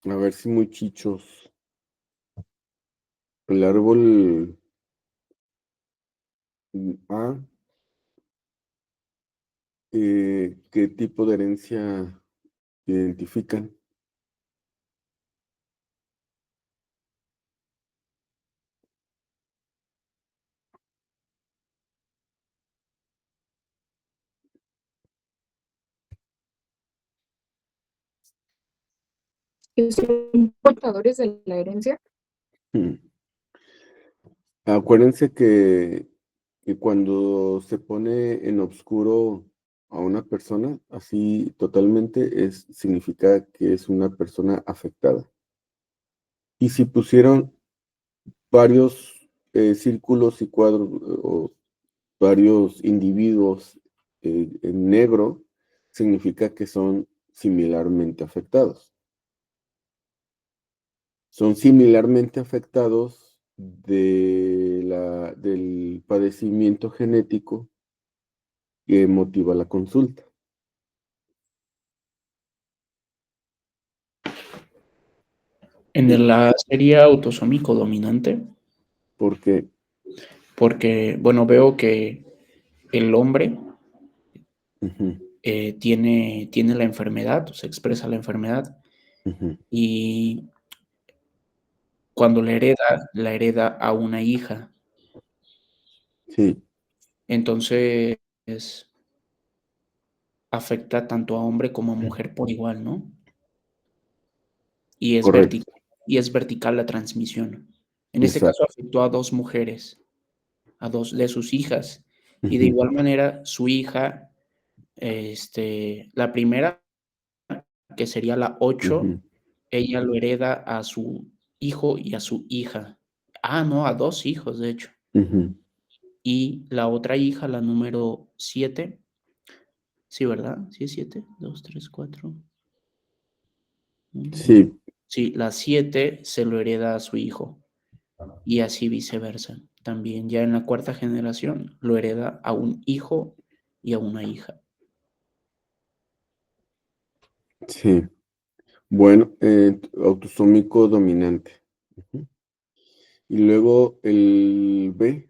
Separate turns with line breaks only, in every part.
A ver si muy chichos. El árbol A, ¿qué tipo de herencia identifican?
Que son portadores de la herencia.
Mm. Acuérdense que cuando se pone en oscuro a una persona, así totalmente, significa que es una persona afectada. Y si pusieron varios círculos y cuadros o varios individuos en negro, significa que son similarmente afectados. Son similarmente afectados del padecimiento genético que motiva la consulta.
En la serie autosómico dominante,
Porque
porque, bueno, veo que el hombre
ujú,
tiene la enfermedad, se expresa la enfermedad,
ujú,
y cuando la hereda a una hija.
sí,
Entonces, afecta tanto a hombre como a mujer por igual, ¿no? Y es
correcto,
vertical la transmisión. En este caso,
exacto.
afectó a 2 mujeres, a 2 de sus hijas, y de
Ujú,
igual manera, su hija, la primera, que sería la 8,
ujú,
ella lo hereda a su hijo y a su hija. Ah, no, a 2 hijos, de hecho.
ujú.
Y la otra hija, la número 7, sí, ¿verdad? ¿Sí es 7? 2, 3, 4.
Sí,
Sí, la 7 se lo hereda a su hijo, y así viceversa. También ya en la cuarta generación lo hereda a un hijo y a una hija.
sí. Bueno, autosómico dominante. Ujú. Y luego el B,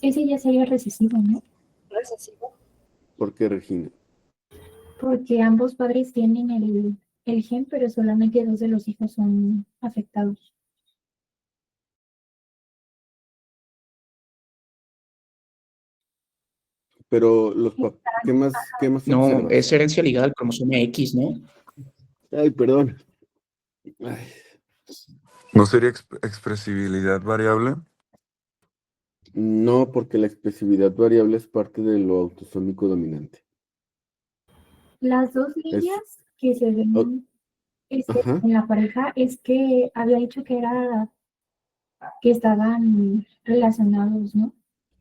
Ese ya sería recesivo, ¿no?
¿por qué, Regina?
Porque ambos padres tienen el gen, pero solamente dos de los hijos son afectados.
Pero qué más
No,
observas?
es herencia ligada al cromosoma X, ¿no?
Ay, perdón. Ay,
¿No sería expresibilidad variable?
no, porque la expresividad variable es parte de lo autosómico dominante.
Las dos
Es,
líneas que se
o-
ven
ajá,
en la pareja es que había dicho que estaban relacionados, ¿no?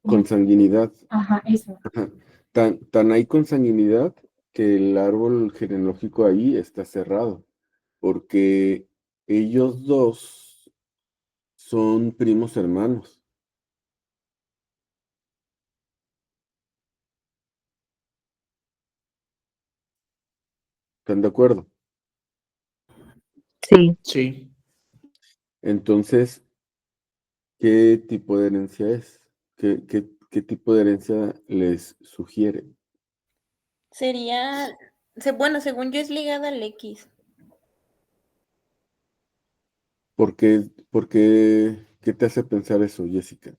Como-
consanguinidad.
Ajá, eso.
Ajá. Tan hay consanguinidad que el árbol genealógico ahí está cerrado, porque ellos dos son primos hermanos. ¿Están de acuerdo?
Sí.
Sí.
Entonces, ¿qué tipo de herencia es? ¿Qué tipo de herencia les sugiere?
Sería, bueno, según yo es ligada al X,
¿Qué te hace pensar eso, Jessica?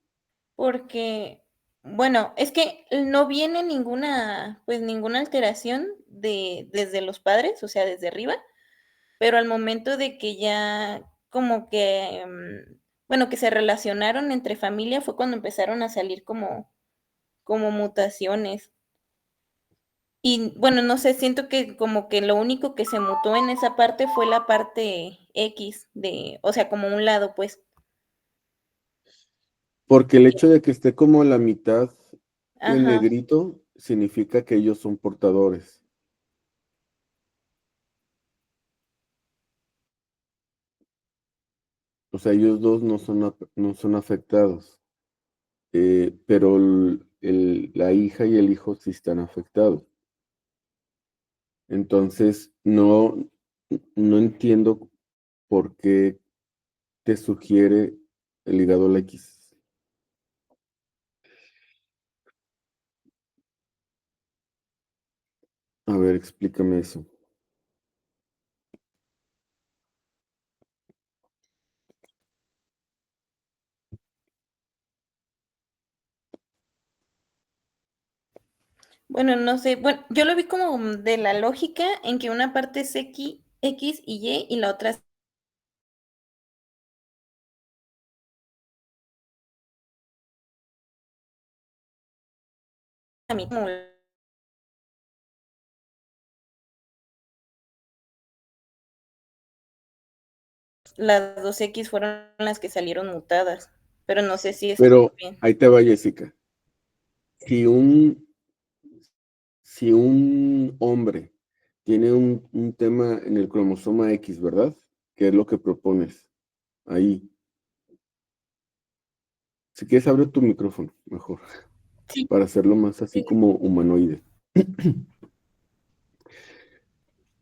porque, bueno, es que no viene ninguna, pues ninguna alteración desde los padres, o sea, desde arriba, pero al momento de que ya como que, bueno, que se relacionaron entre familia fue cuando empezaron a salir como mutaciones. Y bueno, no sé, siento que como que lo único que se mutó en esa parte fue la parte X o sea, como un lado, pues.
Porque el hecho de que esté como la mitad en
Ajá,
negrito significa que ellos son portadores. O sea, ellos dos no son afectados, pero la hija y el hijo sí están afectados. Entonces, no entiendo por qué te sugiere el hígado al X. A ver, explícame eso.
bueno, no sé, bueno, yo lo vi como de la lógica en que una parte es X y Y y la otra es a mí, como las dos X fueron las que salieron mutadas, pero no sé si estoy
Pero
bien.
ahí te va, Jessica. Si si un hombre tiene un tema en el cromosoma X, ¿verdad? ¿Qué es lo que propones? Ahí. Si quieres, abre tu micrófono, mejor,
Sí,
para hacerlo más así
sí,
como humanoide.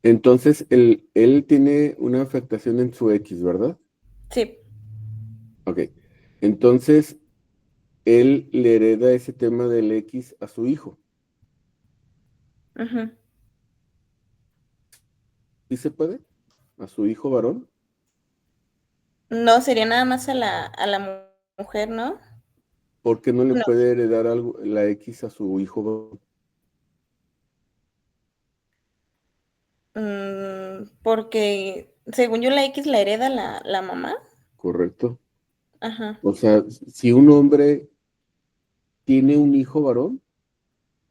Entonces, él tiene una afectación en su X, ¿verdad?
sí,
Ok. Entonces, él le hereda ese tema del X a su hijo.
ujú.
¿Sí se puede? ¿A su hijo varón?
No, sería nada más a la mujer, ¿no?
¿Por qué no le
No,
puede heredar algo, la X a su hijo varón?
porque según yo la X la hereda la mamá.
¿Correcto?
Ajá,
O sea, si un hombre tiene un hijo varón,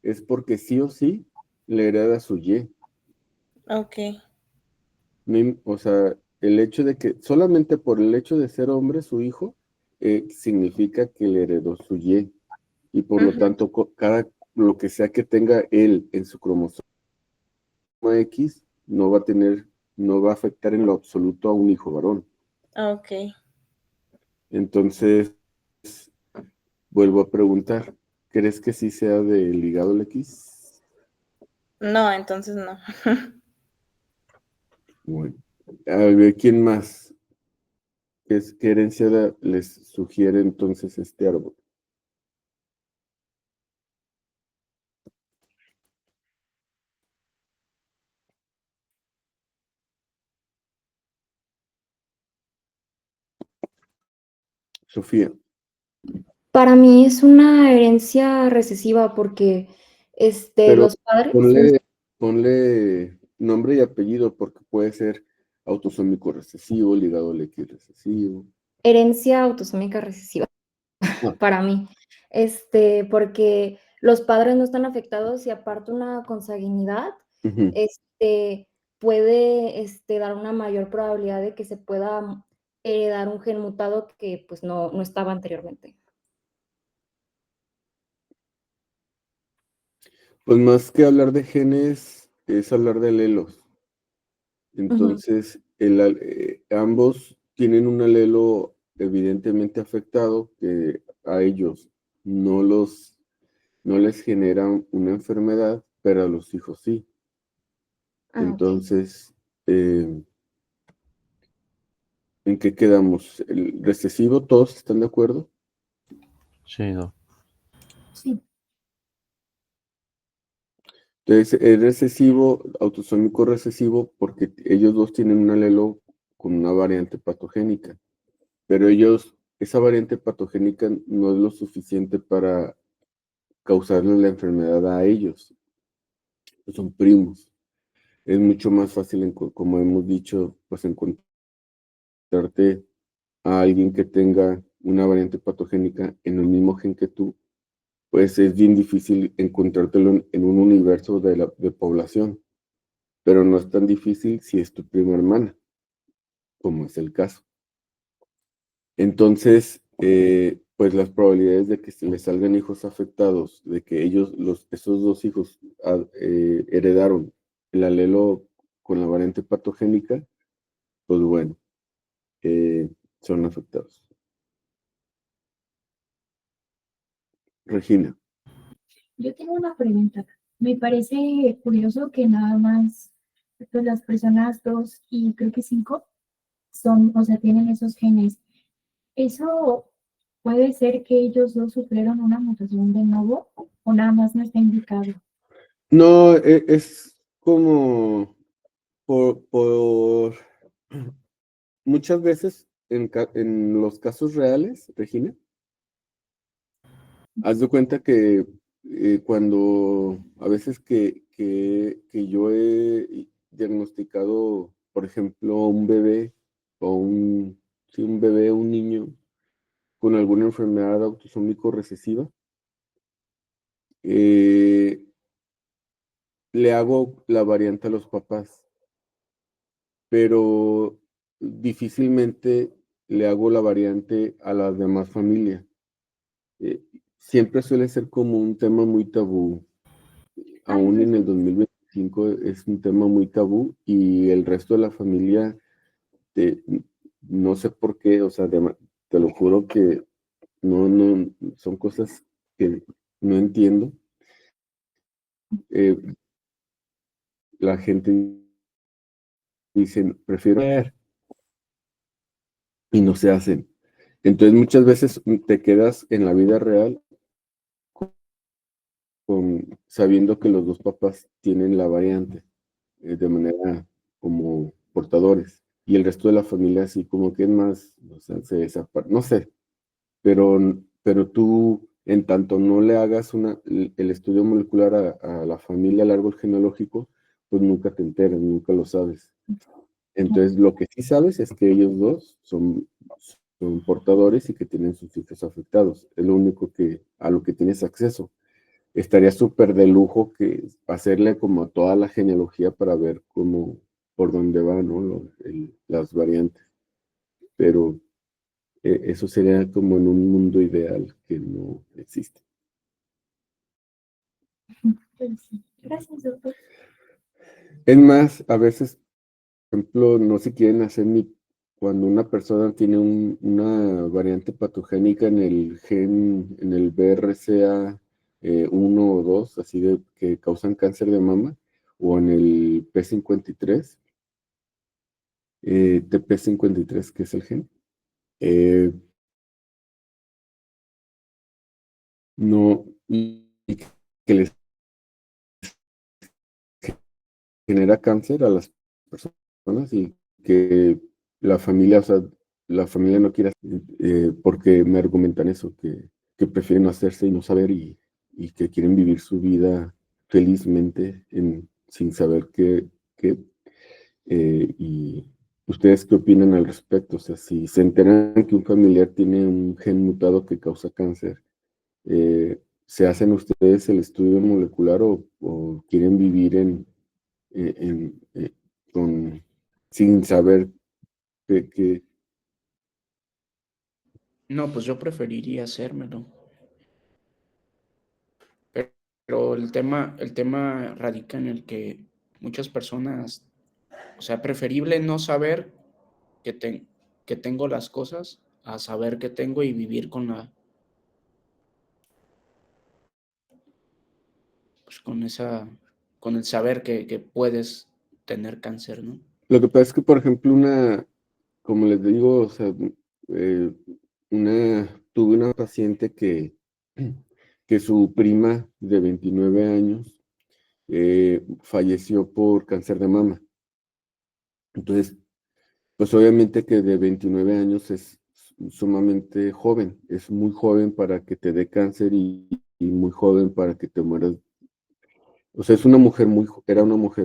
es porque sí o sí le hereda su Y.
ok.
O sea, el hecho de que, solamente por el hecho de ser hombre, su hijo, significa que le heredó su Y. Y por lo
Ujú,
tanto, lo que sea que tenga él en su cromosoma X, no va a afectar en lo absoluto a un hijo varón.
ok.
Entonces, vuelvo a preguntar, ¿crees que sí sea de ligado al X?
No, entonces no.
Bueno, a ver, ¿quién más? ¿Qué herencia les sugiere entonces este árbol? Sofía,
Para mí es una herencia recesiva porque
pero
los padres,
ponle nombre y apellido porque puede ser autosómico recesivo, ligado al X recesivo.
herencia autosómica recesiva
Ah,
para mí, porque los padres no están afectados y aparte una consanguinidad,
ujú.
este, puede, dar una mayor probabilidad de que se pueda heredar un gen mutado que, pues, no estaba anteriormente.
Pues más que hablar de genes, es hablar de alelos.
Ujú.
Entonces, ambos tienen un alelo evidentemente afectado que a ellos no no les genera una enfermedad, pero a los hijos sí.
Ah, ok.
Entonces, ¿en qué quedamos? ¿El recesivo, todos están de acuerdo?
Sí, no.
Sí.
Entonces, es recesivo, autosómico recesivo, porque ellos dos tienen un alelo con una variante patogénica, pero esa variante patogénica no es lo suficiente para causarle la enfermedad a ellos. Son primos. Es mucho más fácil, como hemos dicho, pues encontrarte a alguien que tenga una variante patogénica en el mismo gen que tú, pues es bien difícil encontrártelo en un universo de población, pero no es tan difícil si es tu prima hermana, como es el caso. Entonces, pues las probabilidades de que se les salgan hijos afectados, de que esos dos hijos heredaron el alelo con la variante patogénica, pues bueno, son afectados. Regina.
Yo tengo una pregunta. Me parece curioso que nada más pues, las personas 2 y creo que 5 son, o sea, tienen esos genes. ¿Eso puede ser que ellos dos sufrieron una mutación de nuevo o nada más no está indicado?
No, es como por muchas veces en los casos reales, Regina, haz de cuenta que cuando a veces que yo he diagnosticado, por ejemplo, un bebé sí, un bebé, un niño con alguna enfermedad autosómico recesiva, le hago la variante a los papás, pero difícilmente le hago la variante a las demás familias. Siempre suele ser como un tema muy tabú. Aún en el 2025 es un tema muy tabú y el resto de la familia, eh, no sé por qué, o sea, te lo juro que no, son cosas que no entiendo. Eh, la gente dice, prefiero ver y no se hacen. Entonces muchas veces te quedas en la vida real sabiendo que los dos papás tienen la variante de manera como portadores y el resto de la familia así como que es más, o sea, no sé, pero tú en tanto no le hagas el estudio molecular a la familia, al árbol genealógico, pues nunca te enteras, nunca lo sabes. Entonces, lo que sí sabes es que ellos dos son portadores y que tienen sus hijos afectados. Es lo único a lo que tienes acceso. Estaría súper de lujo que hacerle como toda la genealogía para ver por dónde van, ¿no? Las variantes. Pero eso sería como en un mundo ideal que no existe.
Pues sí. Gracias, doctor.
Es más, a veces, por ejemplo, no se quieren hacer ni cuando una persona tiene una variante patogénica en el gen, en el BRCA 1 o 2, así de que causan cáncer de mama, o en el P53, TP53, que es el gen. No, y que les genera cáncer a las personas y que la familia, o sea, la familia no quiere, porque me argumentan eso, que prefieren no hacerse y no saber y que quieren vivir su vida felizmente sin saber qué. Y ustedes qué opinan al respecto, o sea, si se enteran que un familiar tiene un gen mutado que causa cáncer, ¿se hacen ustedes el estudio molecular o quieren vivir eh, en, eh, sin saber que
No, pues yo preferiría hacérmelo. Pero el tema radica en el que muchas personas, o sea, preferible no saber que tengo las cosas a saber que tengo y vivir pues con el saber que puedes tener cáncer, ¿no?
Lo que pasa es que, por ejemplo, como les digo, o sea, tuve una paciente que su prima de 29 años falleció por cáncer de mama. Entonces, pues obviamente que de 29 años es sumamente joven, es muy joven para que te dé cáncer y muy joven para que te mueras. O sea, era una mujer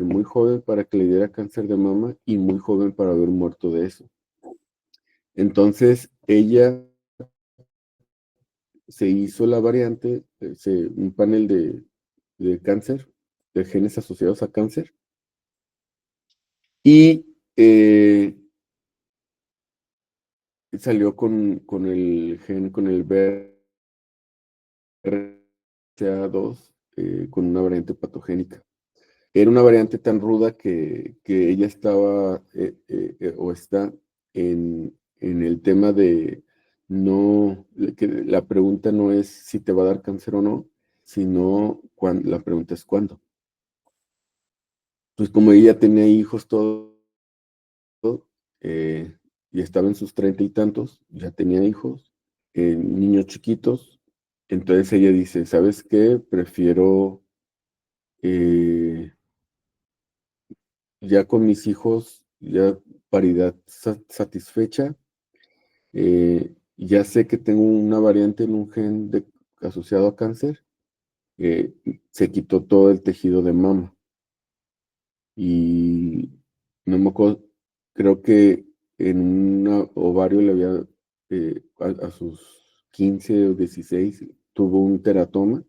muy joven para que le diera cáncer de mama y muy joven para haber muerto de eso. Entonces, ella se hizo la variante, un panel de cáncer, de genes asociados a cáncer, y salió con el gen, con el BRCA2, con una variante patogénica. Era una variante tan ruda que ella estaba o está en el tema de que la pregunta no es si te va a dar cáncer o no, sino la pregunta es cuándo. Pues como ella tenía hijos, todo, y estaba en sus 30 y tantos, ya tenía hijos, niños chiquitos, entonces ella dice, ¿sabes qué? Prefiero ya con mis hijos, ya paridad satisfecha, ya sé que tengo una variante en un gen asociado a cáncer, se quitó todo el tejido de mama. Y no me acuerdo, creo que en un ovario le había, a sus 15 o 16, tuvo un teratoma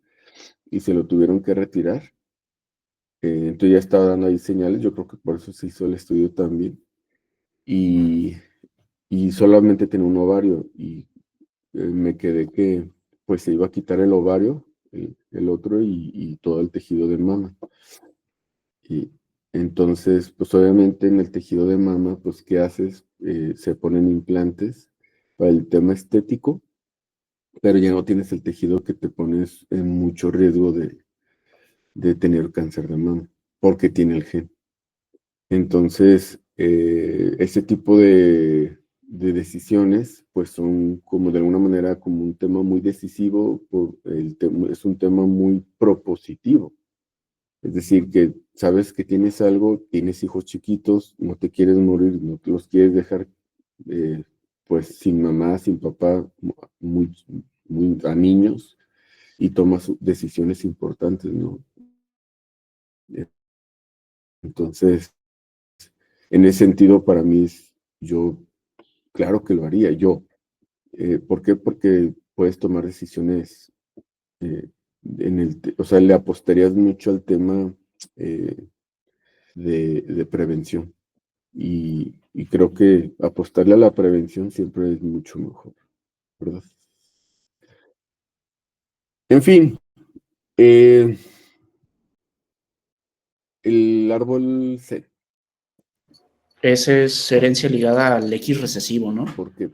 y se lo tuvieron que retirar. Entonces ya estaba dando ahí señales, yo creo que por eso se hizo el estudio también. Y solamente tenía un ovario y me quedé que pues se iba a quitar el ovario, el otro y todo el tejido de mama. Y entonces, pues obviamente en el tejido de mama, pues ¿qué haces? Se ponen implantes para el tema estético, pero ya no tienes el tejido que te pones en mucho riesgo de tener cáncer de mama, porque tiene el gen. Entonces, ese tipo de decisiones, pues son como de alguna manera como un tema muy decisivo, es un tema muy propositivo. Es decir, que sabes que tienes algo, tienes hijos chiquitos, no te quieres morir, no te los quieres dejar pues sin mamá, sin papá, muy, muy a niños, y tomas decisiones importantes, ¿no? Entonces, en ese sentido, para mí, yo, claro que lo haría, yo. ¿Por qué? Porque puedes tomar decisiones o sea, le apostarías mucho al tema de prevención. Y creo que apostarle a la prevención siempre es mucho mejor, ¿verdad? En fin, el árbol C,
Esa es herencia ligada al X recesivo, ¿no?
porque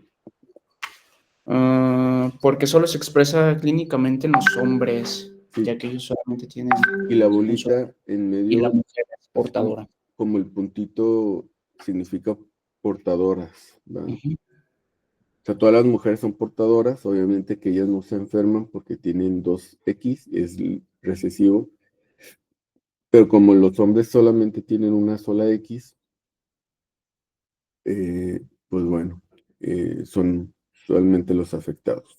Porque solo se expresa clínicamente en los hombres,
sí,
ya que ellos solamente tienen
y la
un solo,
bolita en
y la
medio,
mujer es
así
portadora.
como el puntito significa portadoras, ¿verdad?
Ujú.
O sea, todas las mujeres son portadoras, obviamente que ellas no se enferman porque tienen 2X, es recesivo, pero como los hombres solamente tienen una sola X, pues bueno, son solamente los afectados.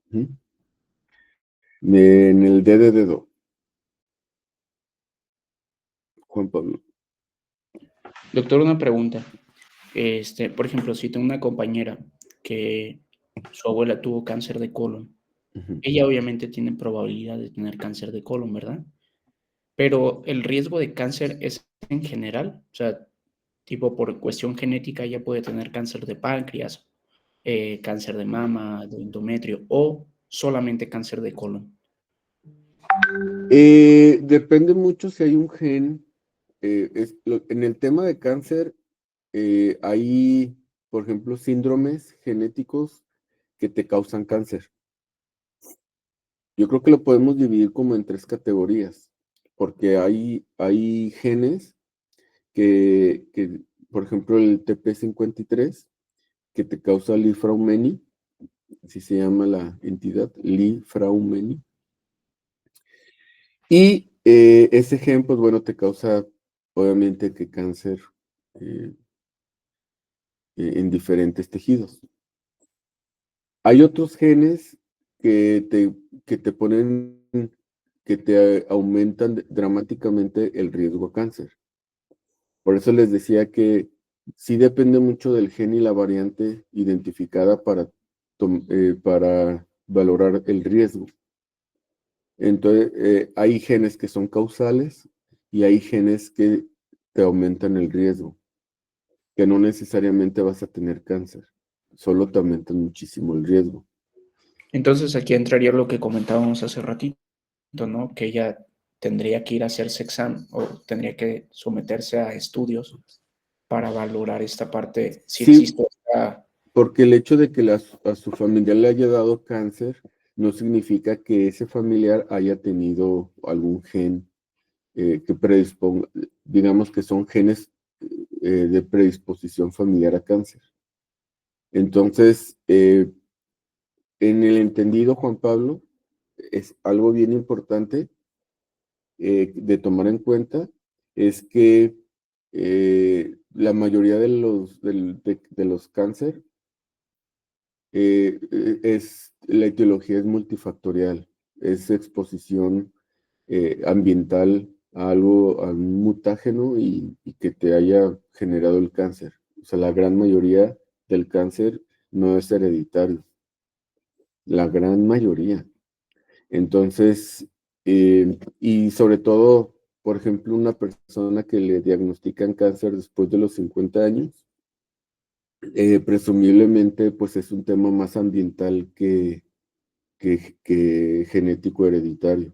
¿Mm? En el D de dedo, Juan Pablo.
Doctor, una pregunta. Por ejemplo, si tengo una compañera que su abuela tuvo cáncer de colon,
Ujú.
ella obviamente tiene probabilidad de tener cáncer de colon, ¿verdad? Pero el riesgo de cáncer es en general, o sea, tipo por cuestión genética ella puede tener cáncer de páncreas, cáncer de mama, de endometrio o solamente cáncer de colon.
Depende mucho si hay un gen. En el tema de cáncer, hay, por ejemplo, síndromes genéticos que te causan cáncer. Yo creo que lo podemos dividir como en 3 categorías, porque hay genes que, por ejemplo, el TP53, que te causa Li-Fraumeni, así se llama la entidad, Li-Fraumeni. Y ese gen, pues bueno, te causa, obviamente, que cáncer en diferentes tejidos. Hay otros genes que te ponen, que te aumentan dramáticamente el riesgo a cáncer. Por eso les decía que sí depende mucho del gen y la variante identificada para valorar el riesgo. Entonces, hay genes que son causales y hay genes que te aumentan el riesgo, que no necesariamente vas a tener cáncer, solo te aumentan muchísimo el riesgo.
Entonces aquí entraría lo que comentábamos hace ratito, ¿no? Que ella tendría que ir a hacerse examen o tendría que someterse a estudios para valorar esta parte, si
Sí,
existe esta...
porque el hecho de que a su familiar le haya dado cáncer no significa que ese familiar haya tenido algún gen que predisponga, digamos que son genes de predisposición familiar a cáncer. Entonces, en el entendido, Juan Pablo, es algo bien importante de tomar en cuenta, es que la mayoría de los cáncer la etiología es multifactorial, es exposición ambiental a algo, a un mutágeno y que te haya generado el cáncer. O sea, la gran mayoría del cáncer no es hereditario, la gran mayoría. Entonces, y sobre todo, por ejemplo, una persona que le diagnostican cáncer después de los 50 años, presumiblemente pues es un tema más ambiental que genético hereditario.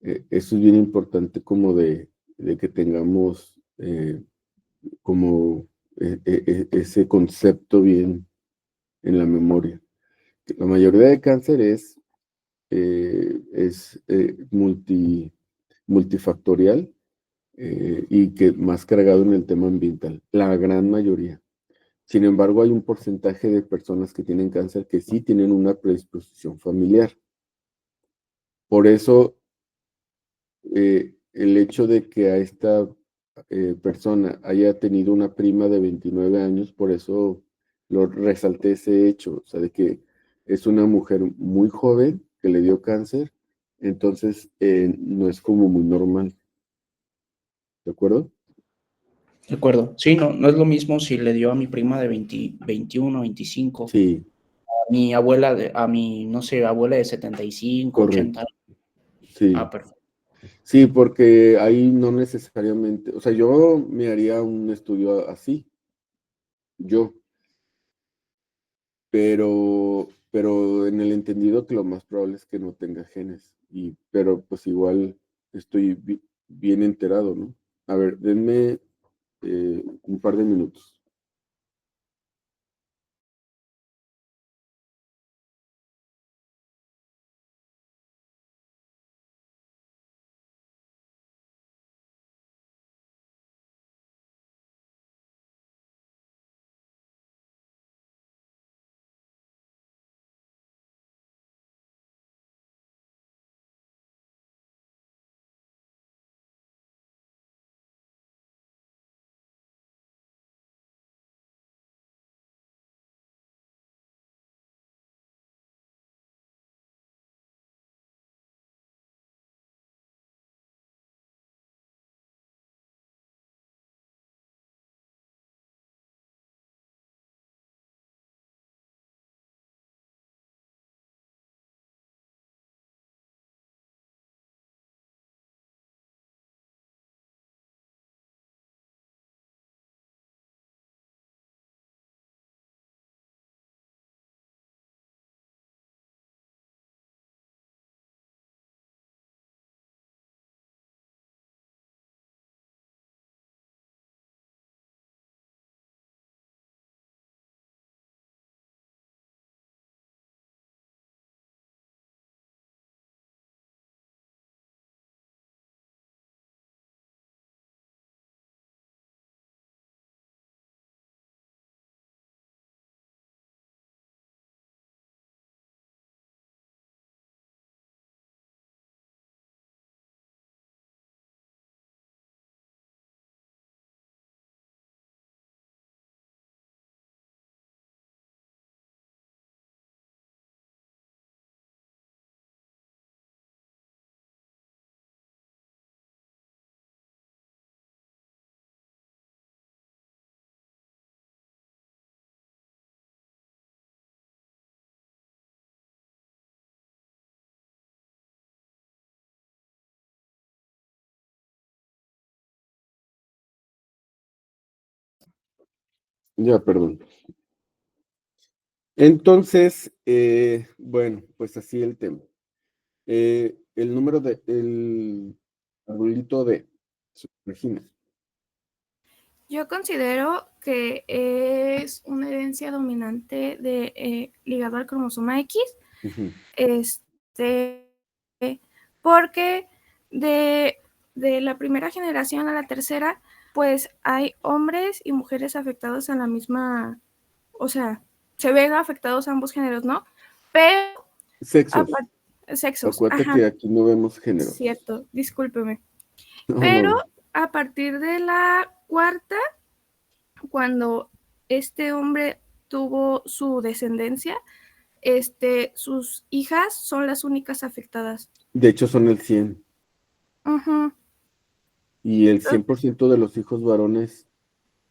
Eso es bien importante como de que tengamos como ese concepto bien en la memoria. La mayoría de cáncer es multifactorial y que más cargado en el tema ambiental, la gran mayoría. Sin embargo, hay un porcentaje de personas que tienen cáncer que sí tienen una predisposición familiar. Por eso, el hecho de que a esta persona haya tenido una prima de 29 años, por eso lo resalté ese hecho, o sea, de que es una mujer muy joven que le dio cáncer, entonces no es como muy normal, ¿de acuerdo?
De acuerdo. Sí, no, no es lo mismo si le dio a mi prima de 20, 21, 25,
Sí,
a mi abuela, a mi, no sé, abuela de 75, 80.
correcto. Sí.
Perfecto.
Sí, porque ahí no necesariamente, o sea, yo me haría un estudio así, yo, pero en el entendido que lo más probable es que no tenga genes, pero pues igual estoy bien enterado, ¿no? A ver, denme un par de minutos. Ya, perdón. Entonces, bueno, pues así el tema. El número el arbolito de Regina.
Yo considero que es una herencia dominante ligado al cromosoma X,
Ujú.
Porque de la primera generación a la tercera, pues hay hombres y mujeres afectados en la misma, o sea, se ven afectados ambos géneros, ¿no? Pero
Sexos.
sexos,
Acuérdate
ajá,
que aquí no vemos género.
cierto, discúlpeme.
No,
Pero
no.
a partir de la cuarta, cuando este hombre tuvo su descendencia, sus hijas son las únicas afectadas.
De hecho, son el 100.
Ujú.
Y el 100% de los hijos varones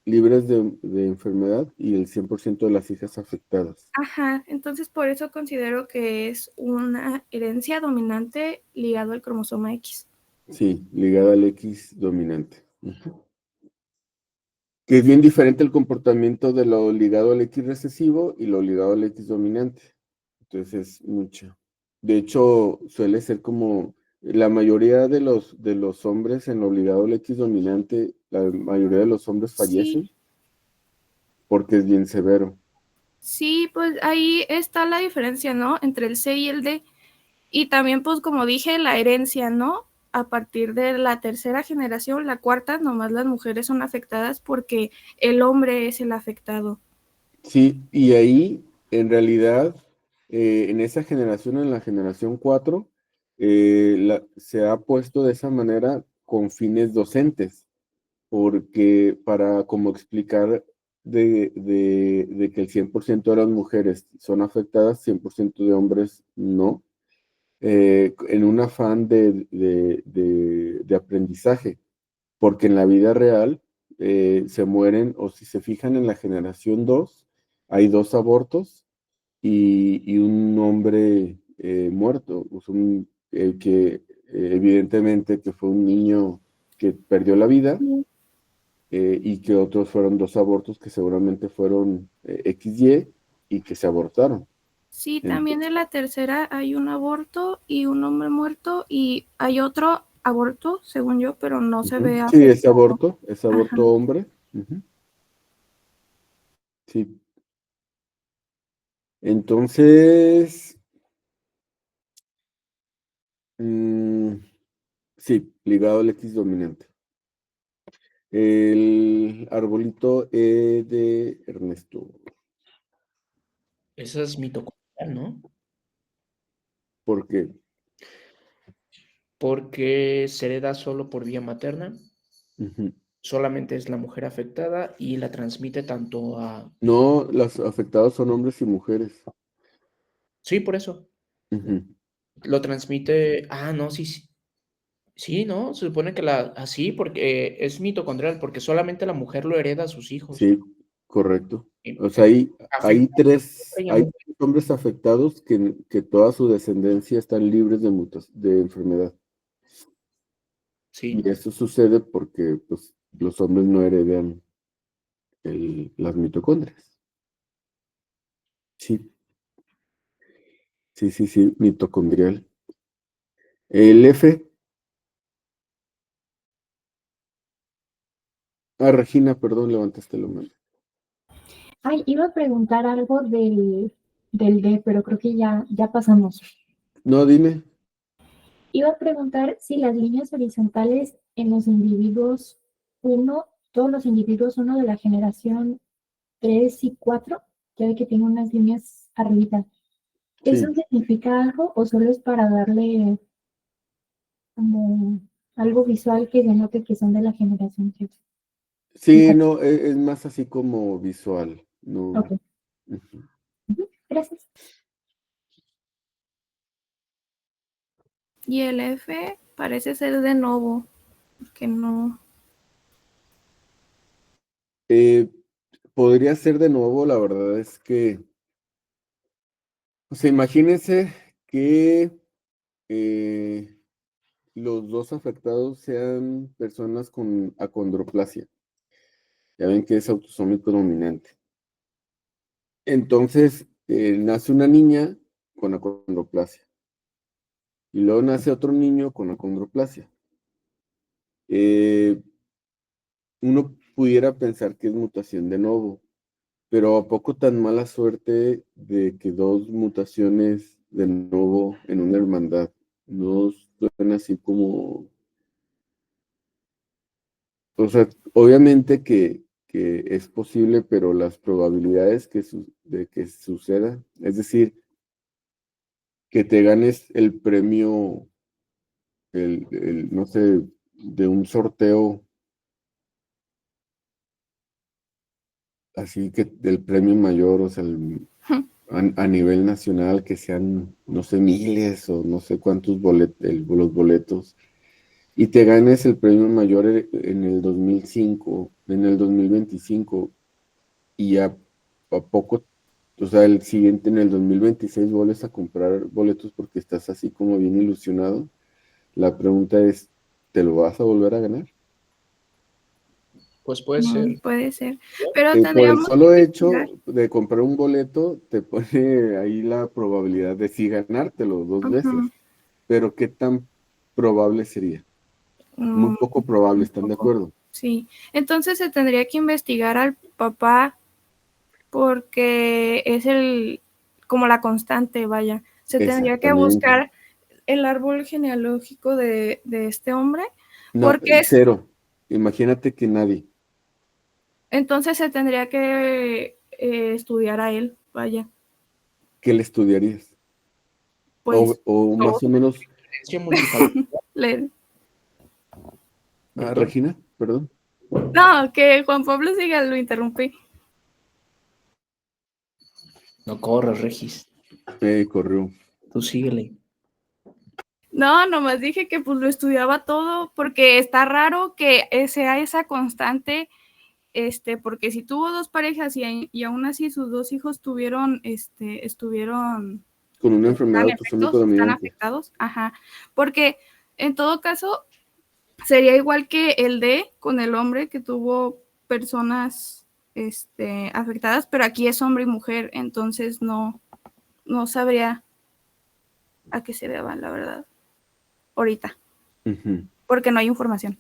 libres de enfermedad y el 100% de las hijas afectadas.
Ajá, entonces por eso considero que es una herencia dominante ligado al cromosoma X.
Sí, ligada al X dominante. Ujú. Que es bien diferente el comportamiento de lo ligado al X recesivo y lo ligado al X dominante. Entonces es mucho. De hecho, suele ser como la mayoría de los hombres en lo ligado al X dominante, la mayoría de los hombres fallecen
Sí,
porque es bien severo.
sí, pues ahí está la diferencia, ¿no? Entre el C y el D. Y también, pues como dije, la herencia, ¿no? A partir de la tercera generación, la cuarta, nomás las mujeres son afectadas porque el hombre es el afectado.
Sí, y ahí, en realidad, en esa generación, en la generación 4, se ha puesto de esa manera con fines docentes, porque para como explicar de que el 100% de las mujeres son afectadas, 100% de hombres no, en un afán de aprendizaje, porque en la vida real se mueren, o si se fijan en la generación 2 hay 2 abortos y un hombre muerto, pues que evidentemente que fue un niño que perdió la vida, y que otros fueron 2 abortos que seguramente fueron XY y que se abortaron.
Sí, también
Entonces,
en la tercera hay un aborto y un hombre muerto y hay otro aborto, según yo, pero no se ve
sí,
afectado.
es
Ajá.
aborto hombre. Ujú. Sí. Entonces, mm, sí, ligado al X dominante. El arbolito de Ernesto.
Esa es mitocondrial, ¿no?
¿Por qué?
Porque se hereda solo por vía materna,
Ujú.
solamente es la mujer afectada y la transmite tanto a...
No, los afectados son hombres y mujeres.
Sí, por eso.
Ujú.
Lo transmite... Ah, no, sí, sí. Sí, ¿no? Se supone que así, porque es mitocondrial, porque solamente la mujer lo hereda a sus hijos.
Sí, correcto. O sea,
Entonces,
hay
afecta
tres,
a
hay
mujer.
3 hombres afectados que toda su descendencia están libres de enfermedad.
Sí.
Y eso sucede porque pues, los hombres no heredan las mitocondrias. Sí, sí, sí, sí, mitocondrial. El F. Ah, Regina, perdón, levantaste la mano.
Ay, iba a preguntar algo del D, pero creo que ya pasamos.
No, dime.
Iba a preguntar si las líneas horizontales en los individuos uno, todos los individuos uno de la generación 3 y 4, ya ve que tiene unas líneas arribita. ¿Eso
Sí,
significa algo o solo es para darle como algo visual que denote que son de la generación 3?
sí, no, es más así como visual. No.
Ok,
Ujú.
gracias.
Y el F parece ser de novo, que no.
Eh, Podría ser de nuevo, la verdad es que, o sea, imagínense que eh, los 2 afectados sean personas con acondroplasia. Ya ven que es autosómico dominante. Entonces, nace una niña con acondroplasia. Y luego nace otro niño con acondroplasia. Uno pudiera pensar que es mutación de novo, pero ¿a poco tan mala suerte de que dos mutaciones de novo en una hermandad? No suena así como... O sea, obviamente que es posible, pero las probabilidades de que suceda, es decir, que te ganes el premio, no sé, de un sorteo, así que del premio mayor, o sea, a nivel nacional, que sean, no sé, miles o no sé cuántos los boletos, y te ganes el premio mayor en el 2005, en el 2025, y a poco, o sea, el siguiente, en el 2026, vuelves a comprar boletos porque estás así como bien ilusionado. La pregunta es, ¿te lo vas a volver a ganar?
Pues puede ser.
Puede ser. Pero
Por el
tendríamos
solo
que
hecho
investigar.
de comprar un boleto, te pone ahí la probabilidad de sí ganártelo dos veces.
Ujú.
Pero ¿qué tan probable sería? Muy poco probable,
Un
¿están de
poco.
acuerdo?
Sí. Entonces se tendría que investigar al papá porque es como la constante, vaya. Se tendría que
Exactamente.
buscar el árbol genealógico de este hombre,
No,
porque
cero. Imagínate que nadie.
entonces se tendría que estudiar a él, vaya.
¿Qué le estudiarías?
Pues
O más o menos,
Herencia multifactorial.
le-
Claro.
Regina, perdón.
No, que Juan Pablo siga, lo interrumpí.
No corras, Regis.
Corrió.
Tú síguele.
No, nomás dije que pues lo estudiaba todo porque está raro que sea esa constante, porque si tuvo dos parejas y aún así sus dos hijos estuvieron
Con una enfermedad
están
autosómico
están
dominante.
afectados, ajá, porque en todo caso sería igual que el con el hombre que tuvo personas afectadas, pero aquí es hombre y mujer, entonces no sabría a qué se deba, la verdad, ahorita,
Ujú.
porque no hay información.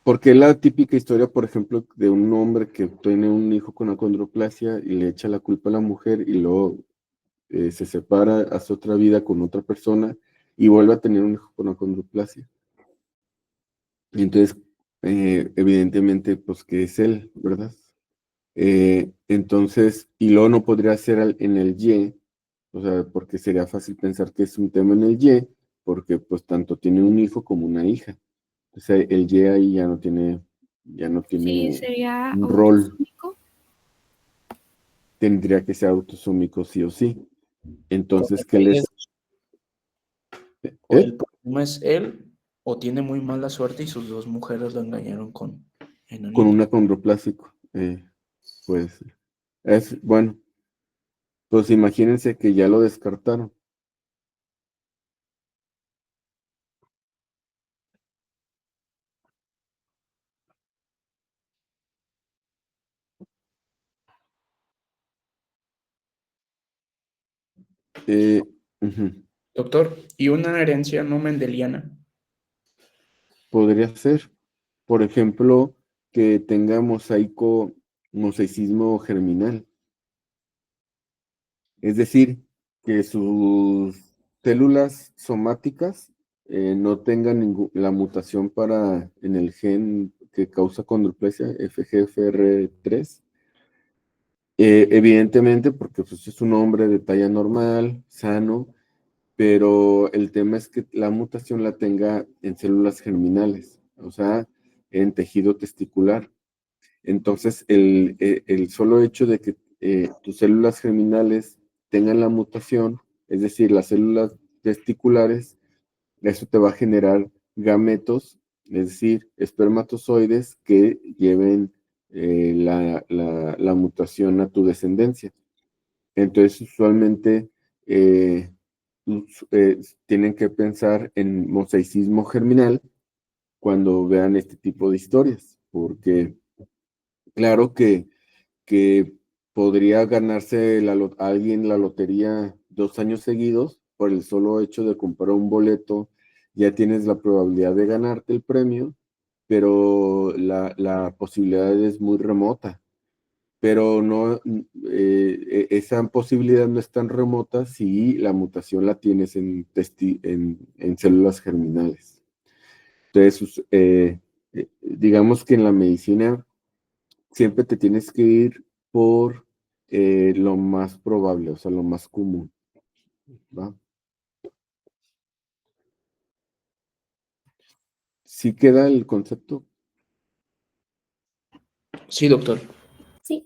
Porque es la típica historia, por ejemplo, de un hombre que tiene un hijo con acondroplasia y le echa la culpa a la mujer y luego se separa, hace otra vida con otra persona y vuelve a tener un hijo con acondroplasia. Y entonces, evidentemente, pues que es él, ¿verdad? Entonces, y luego no podría ser en el Y, o sea, porque sería fácil pensar que es un tema en el Y, porque pues tanto tiene un hijo como una hija. O sea, el Y ahí ya no tiene
Sí, sería
un rol,
autosómico.
tendría que ser autosómico sí o sí. Entonces, ¿qué les...
O el problema es él, o tiene muy mala suerte y sus dos mujeres lo engañaron con
Con
enanito.
un acondroplásico. Pues, bueno, pues imagínense que ya lo descartaron. Ujú.
Doctor, ¿y una herencia no mendeliana?
Podría ser, por ejemplo, que tenga mosaicismo germinal. Es decir, que sus células somáticas no tengan la mutación en el gen que causa condroplasia, FGFR3. Evidentemente, porque pues, es un hombre de talla normal, sano, pero el tema es que la mutación la tenga en células germinales, o sea, en tejido testicular. Entonces, el solo hecho de que tus células germinales tengan la mutación, es decir, las células testiculares, eso te va a generar gametos, es decir, espermatozoides que lleven la mutación a tu descendencia. Entonces, usualmente eh, tienen que pensar en mosaicismo germinal cuando vean este tipo de historias, porque Claro que podría ganarse alguien la lotería 2 años seguidos por el solo hecho de comprar un boleto, ya tienes la probabilidad de ganarte el premio, pero la posibilidad es muy remota. Pero no, esa posibilidad no es tan remota si la mutación la tienes en células germinales. Entonces, digamos que en la medicina siempre te tienes que ir por lo más probable, o sea, lo más común, ¿va? ¿Sí queda el concepto?
Sí, doctor.
Sí.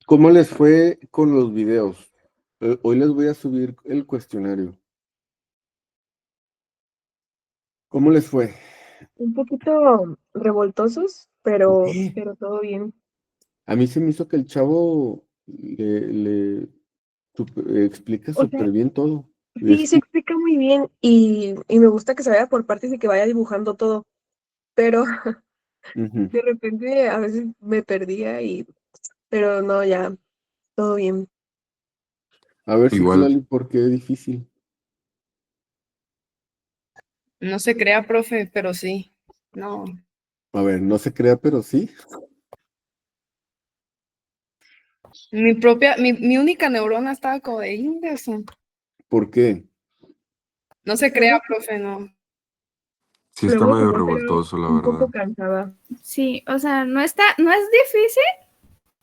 ¿Cómo les fue con los videos? Hoy les voy a subir el cuestionario. ¿Cómo les fue?
Un poquito revoltosos,
¿Por qué?
pero todo bien.
A mí se me hizo que el chavo explica
O sea,
súper bien todo.
sí, se explica muy bien y me gusta que se vaya por partes y que vaya dibujando todo, pero
Ujú.
de repente a veces me perdía pero no, ya, todo bien.
A ver,
Igual,
Citlali, ¿por qué es difícil?
No se crea, profe, pero sí. No.
A ver, no se crea, pero sí.
Mi única neurona estaba como de "Ingasu".
¿Por qué?
No se crea, profe, no.
sí está
Luego
medio
también te veo
revoltoso, la
un poco
verdad.
cansada.
Sí, o sea, no es difícil,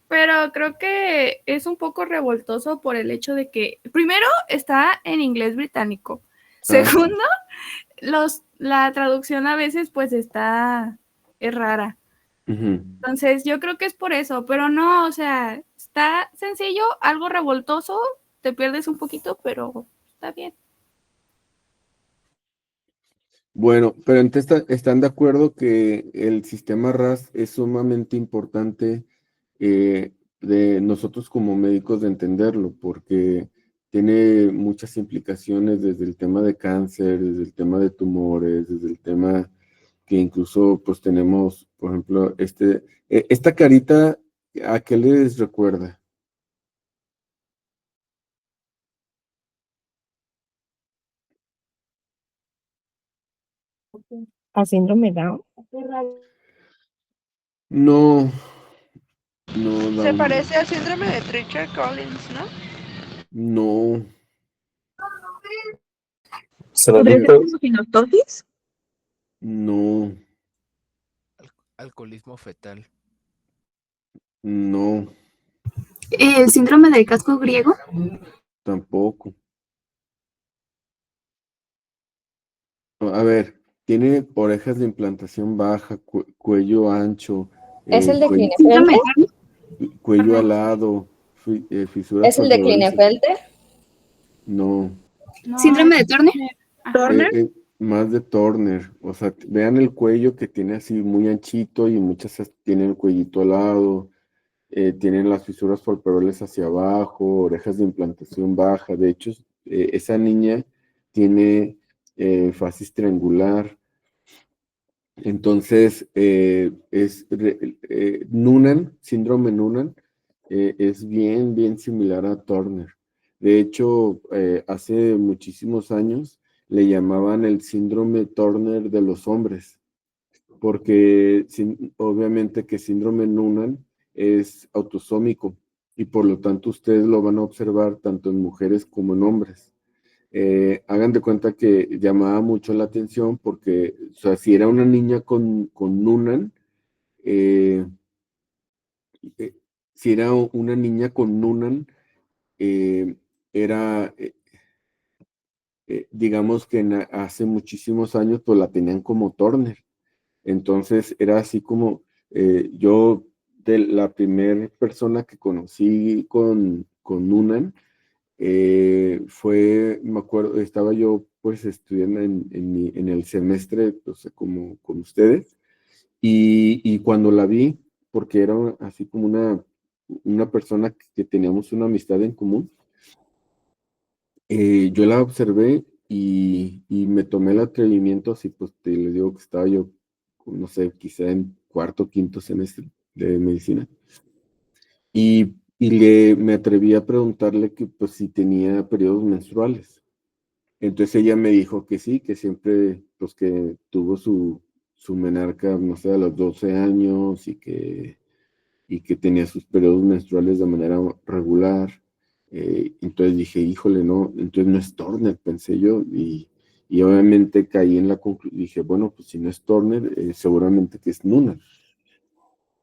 pero creo que es un poco revoltoso por el hecho de que, primero, está en inglés británico. Segundo, la traducción a veces pues es rara.
Ujú.
Entonces yo creo que es por eso, pero no, o sea, está sencillo, algo revoltoso, te pierdes un poquito, pero está bien.
Bueno, pero entonces están de acuerdo que el sistema RAS es sumamente importante de nosotros como médicos de entenderlo, porque tiene muchas implicaciones desde el tema de cáncer, desde el tema de tumores, desde el tema que incluso pues tenemos, por ejemplo, esta carita, ¿a qué les recuerda?
¿A síndrome Down?
No, no,
Se
Down, no.
parece al síndrome de Treacher Collins, ¿no?
No,
¿Podría ser como sinostosis?
no,
Alcoholismo fetal.
no,
¿El síndrome del casco griego?
tampoco. A ver, tiene orejas de implantación baja, cuello ancho,
¿Es el de
¿Síndrome
Klinefelter?
de Turner?
cuello
Ajá.
alado, fisuras
¿Es el de
palpebrales.
Klinefelter?
No,
No,
¿Síndrome de Turner?
¿Turner?
más de Turner. O sea, vean el cuello que tiene así muy anchito y muchas tienen el cuellito alado, tienen las fisuras palpebrales hacia abajo, orejas de implantación baja. De hecho, esa niña tiene facies triangular. Entonces, Noonan, síndrome Noonan, es bien similar a Turner. De hecho, hace muchísimos años le llamaban el síndrome Turner de los hombres, porque obviamente que síndrome Noonan es autosómico y por lo tanto ustedes lo van a observar tanto en mujeres como en hombres. Hagan de cuenta que llamaba mucho la atención porque, o sea, si era una niña con Noonan, eh, si era una niña con Noonan, era, digamos que hace muchísimos años, pues la tenían como Turner. Entonces era así como yo, de la primera persona que conocí con Noonan, me acuerdo, estaba yo pues estudié en el semestre, pues como con ustedes, y cuando la vi, porque era así como una persona que teníamos una amistad en común, yo la observé y me tomé el atrevimiento, así pues les digo que estaba yo, no sé, quizá en cuarto, quinto semestre de medicina, y me atreví a preguntarle que pues si tenía periodos menstruales. Entonces ella me dijo que sí, que siempre, pues que tuvo su menarca, no sé, a los 12 años y que tenía sus periodos menstruales de manera regular. Entonces dije, híjole, no, entonces no es Turner, pensé yo, y obviamente caí en la conclusión, dije, bueno, pues si no es Turner, seguramente que es Noonan.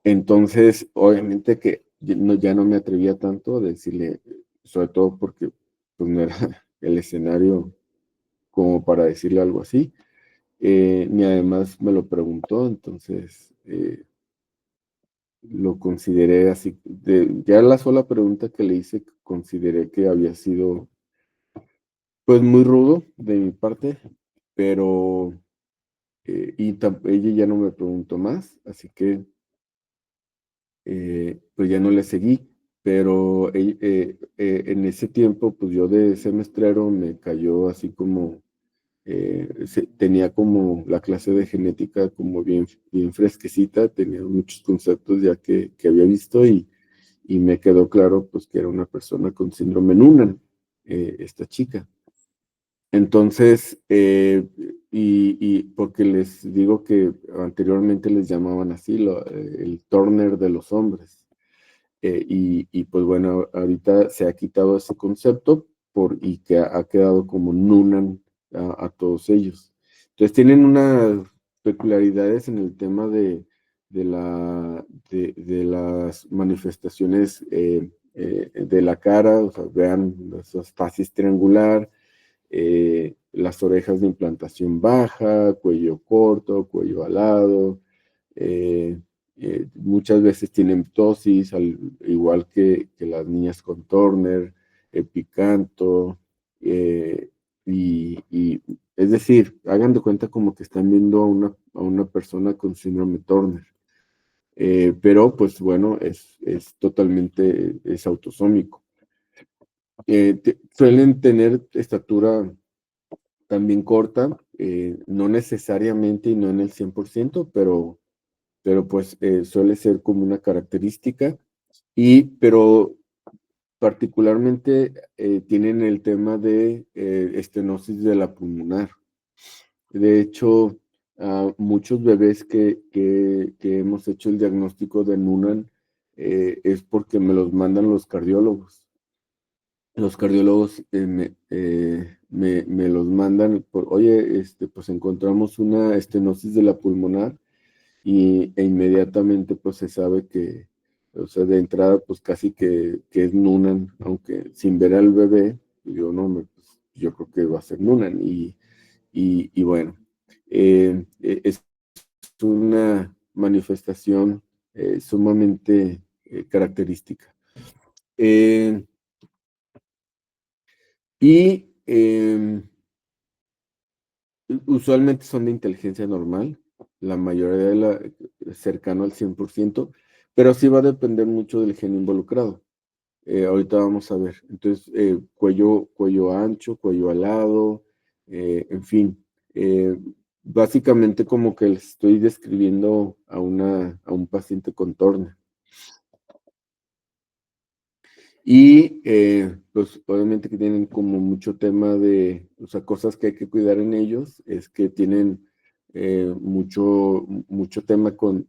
Entonces, obviamente que ya no me atrevía tanto a decirle, sobre todo porque pues, no era el escenario como para decirle algo así, ni además me lo preguntó, entonces lo consideré así, ya la sola pregunta que le hice, consideré que había sido pues muy rudo de mi parte, pero ella ya no me preguntó más, así que pues ya no le seguí, pero en ese tiempo pues yo de semestrero me cayó así como tenía como la clase de genética como bien fresquecita, tenía muchos conceptos ya que había visto y me quedó claro pues que era una persona con síndrome Noonan, esta chica. Entonces, y porque les digo que anteriormente les llamaban así, el Turner de los hombres. Y pues bueno, ahorita se ha quitado ese concepto y que ha quedado como Noonan a todos ellos. Entonces tienen unas peculiaridades en el tema de las manifestaciones de la cara, o sea, vean esas facies triangular, las orejas de implantación baja, cuello corto, cuello alado, muchas veces tienen ptosis, igual que las niñas con Turner, picanto, y es decir, hagan de cuenta como que están viendo a una persona con síndrome Turner. Pero pues bueno, es totalmente, es autosómico. Suelen tener estatura también corta, no necesariamente y no en el 100%, pero pues suele ser como una característica, pero particularmente tienen el tema de estenosis de la pulmonar. De hecho, muchos bebés que hemos hecho el diagnóstico de Noonan es porque me los mandan los cardiólogos. Los cardiólogos me los mandan oye, pues encontramos una estenosis de la pulmonar e inmediatamente pues se sabe que, o sea, de entrada pues casi que es Noonan, aunque sin ver al bebé, yo no, pues, yo creo que va a ser Noonan y bueno, es una manifestación sumamente característica. Y usualmente son de inteligencia normal, la mayoría cercano al 100%, pero sí va a depender mucho del gen involucrado. Ahorita vamos a ver. Entonces, cuello ancho, cuello alado, en fin. Básicamente como que les estoy describiendo a un paciente con Turner. Y pues obviamente que tienen como mucho tema o sea, cosas que hay que cuidar en ellos, es que tienen mucho tema con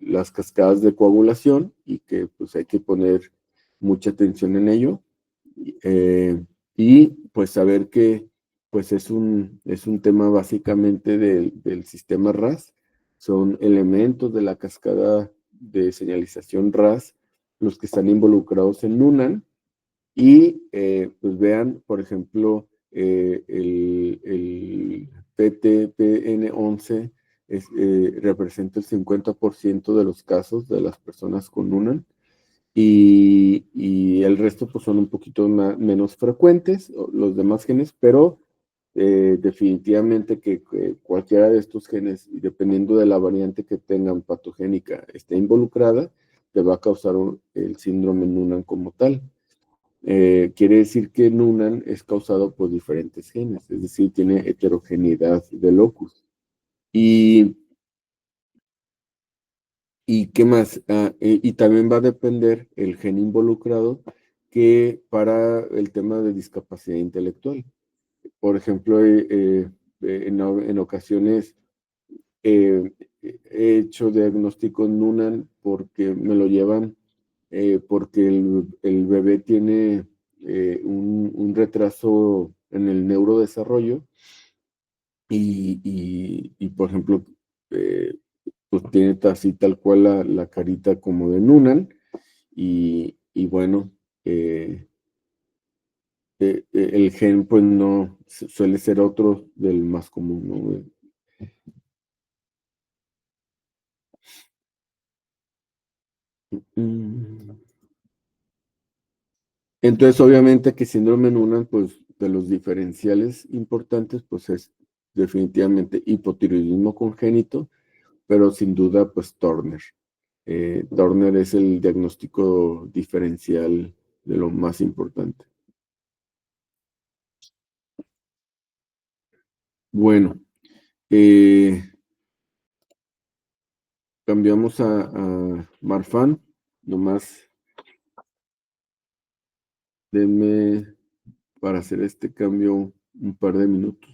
las cascadas de coagulación y que pues hay que poner mucha atención en ello. Y pues saber que pues es un tema básicamente del sistema RAS, son elementos de la cascada de señalización RAS los que están involucrados en Noonan, y pues vean, por ejemplo, el PTPN11 representa el 50% de los casos de las personas con Noonan, y el resto pues son un poquito menos frecuentes, los demás genes, pero definitivamente que cualquiera de estos genes, y dependiendo de la variante que tengan patogénica, esté involucrada, te va a causar el síndrome Noonan como tal. Quiere decir que Noonan es causado por diferentes genes, es decir, tiene heterogeneidad de locus. ¿Y qué más? Y también va a depender el gen involucrado que para el tema de discapacidad intelectual. Por ejemplo, en ocasiones he hecho diagnóstico Noonan porque me lo llevan porque el bebé tiene un retraso en el neurodesarrollo por ejemplo, pues tiene así tal cual la carita como de Noonan y bueno, el gen pues no suele ser otro del más común, ¿no? Entonces, obviamente que síndrome Noonan, pues de los diferenciales importantes, pues es definitivamente hipotiroidismo congénito, pero sin duda, pues Turner. Turner es el diagnóstico diferencial de lo más importante. Bueno, cambiamos a Marfan, nomás denme para hacer este cambio un par de minutos.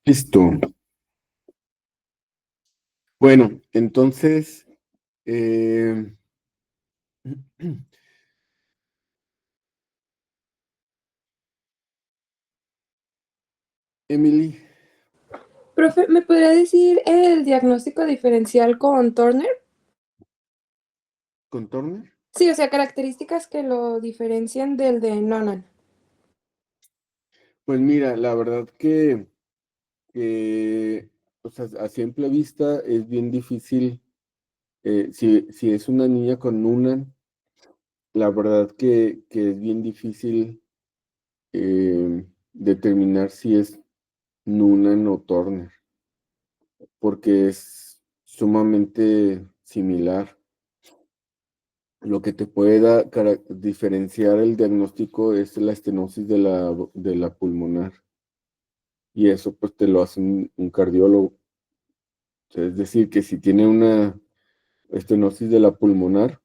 Listo. Bueno, entonces, eh, Emily,
Profe, ¿me podría decir el diagnóstico diferencial con Turner?
¿con Turner?
Sí, o sea, características que lo diferencian del de Noonan.
Pues mira, la verdad que, o sea, a simple vista es bien difícil, si es una niña con Noonan, la verdad que es bien difícil determinar si es Noonan o Turner, porque es sumamente similar. Lo que te puede diferenciar el diagnóstico es la estenosis de la pulmonar. Y eso pues te lo hace un cardiólogo. O sea, es decir, que si tiene una estenosis de la pulmonar,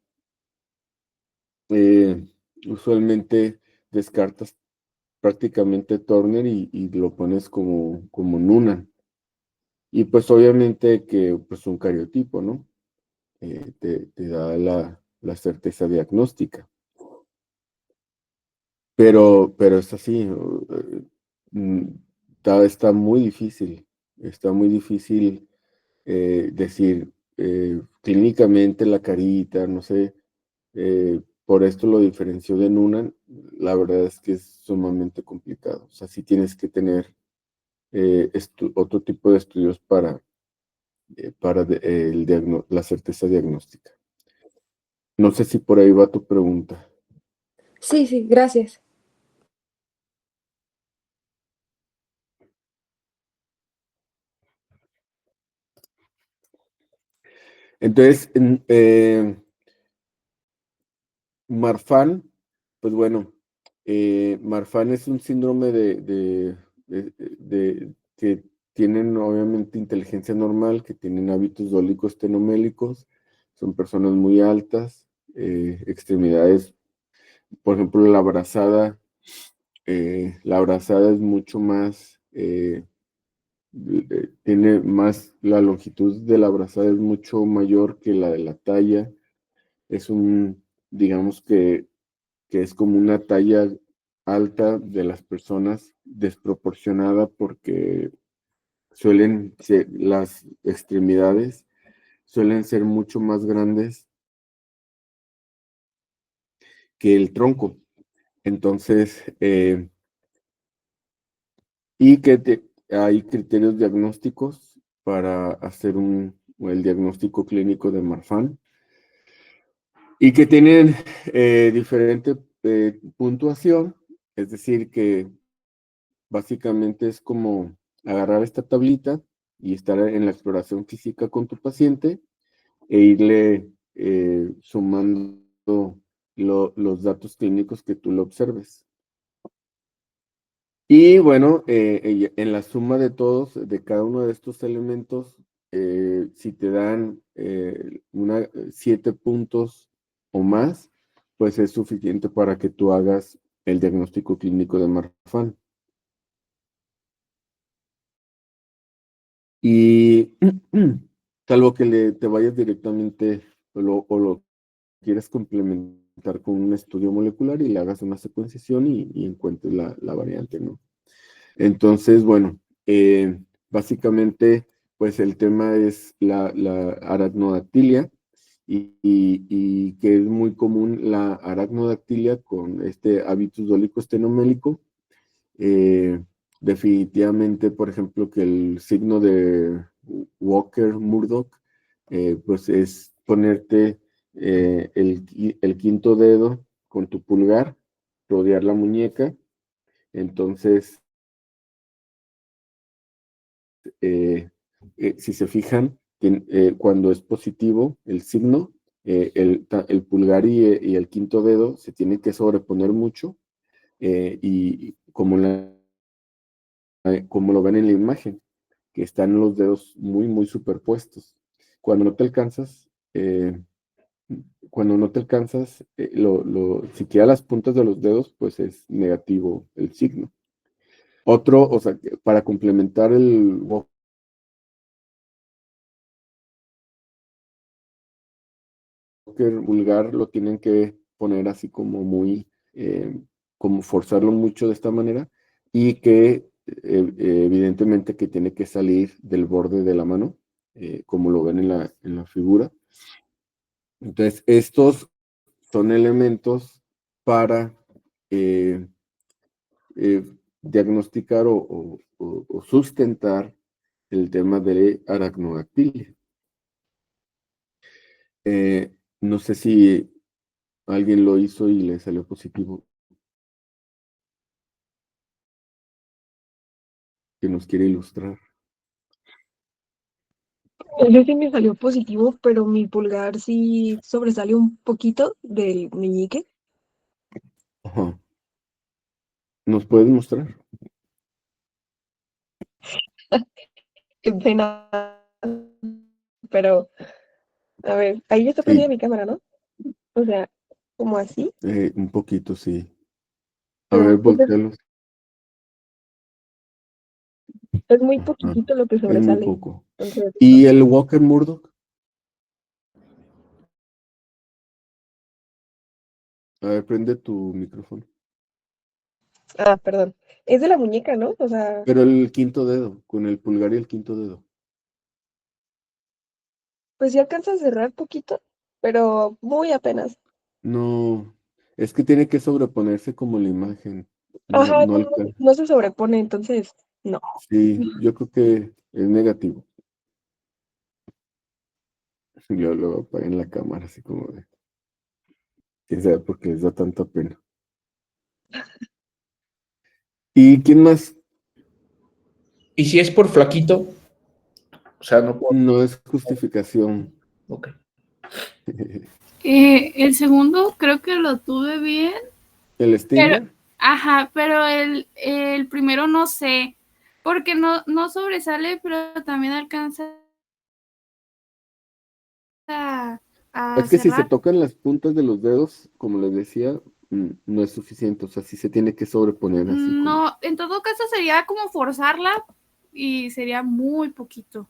usualmente descartas prácticamente Turner y lo pones como Noonan. Y pues obviamente que pues un cariotipo, ¿no? Te da la certeza diagnóstica. Pero es así, está muy difícil, decir clínicamente la carita, no sé, por esto lo diferenció de Noonan, la verdad es que es sumamente complicado, o sea, sí tienes que tener otro tipo de estudios para la certeza diagnóstica. No sé si por ahí va tu pregunta.
Sí, sí, gracias.
Entonces, Marfan, pues bueno, Marfan es un síndrome que tienen obviamente inteligencia normal, que tienen hábitos dólicos tenomélicos, son personas muy altas, extremidades, por ejemplo, la abrazada es mucho más, tiene más, la longitud de la abrazada es mucho mayor que la de la talla, digamos que es como una talla alta de las personas desproporcionada porque las extremidades suelen ser mucho más grandes que el tronco. Entonces, hay criterios diagnósticos para hacer el diagnóstico clínico de Marfan y que tienen diferente puntuación, es decir, que básicamente es como agarrar esta tablita y estar en la exploración física con tu paciente e irle sumando los datos clínicos que tú le observes. Y bueno, en la suma de todos, de cada uno de estos elementos, si te dan 7 puntos o más, pues es suficiente para que tú hagas el diagnóstico clínico de Marfan. Y salvo que te vayas directamente o lo quieres complementar con un estudio molecular y le hagas una secuenciación y encuentres la variante, ¿no? Entonces, bueno, básicamente, pues el tema es la aracnodactilia y que es muy común la aracnodactilia con este hábitus dólico estenomélico. Definitivamente, por ejemplo, que el signo de Walker-Murdoch, pues es ponerte el quinto dedo con tu pulgar, rodear la muñeca. Entonces, si se fijan, cuando es positivo el signo, el pulgar y el quinto dedo se tienen que sobreponer mucho y como lo ven en la imagen, que están los dedos muy, muy superpuestos. Cuando no te alcanzas, si queda las puntas de los dedos, pues es negativo el signo. Otro, o sea, para complementar el Walker vulgar, lo tienen que poner así como muy, como forzarlo mucho de esta manera, y que evidentemente que tiene que salir del borde de la mano, como lo ven en la figura. Entonces, estos son elementos para diagnosticar o sustentar el tema de aracnodactilia. No sé si alguien lo hizo y le salió positivo, que nos quiere ilustrar.
Ese sí me salió positivo, pero mi pulgar sí sobresale un poquito del meñique.
Ajá. ¿Nos puedes mostrar?
Qué pena. Pero, a ver, ahí está prendida
Sí,
mi cámara, ¿no? O sea, como así.
un poquito, sí. A ver,
No, pues
voltealos.
es muy
Ajá.
poquitito lo que
Es muy
sobresale.
poco.
Entonces,
¿Y el Walker Murdoch? A ver, prende tu micrófono.
perdón. Es de la muñeca, ¿no? O sea,
Pero el quinto dedo, con el pulgar y el quinto dedo.
pues sí alcanza a cerrar poquito, pero muy apenas.
No, es que tiene que sobreponerse como la imagen. No,
Ajá,
no
no,
alcanza.
no se sobrepone, entonces, no.
Sí, yo creo que es negativo. Yo lo apagué en la cámara, así como de, quién sabe por qué les da tanta pena. ¿Y quién más?
Y si es por flaquito, o sea, no por...
No es justificación.
Ok.
El segundo creo que lo tuve bien,
¿El
pero,
Steinberg?
ajá, pero el primero no sé, porque no sobresale, pero también alcanza a
Es que si se
cerrar.
tocan las puntas de los dedos, como les decía, no es suficiente. O sea, sí se tiene que sobreponer así como.
No, en todo caso sería como forzarla y sería muy poquito.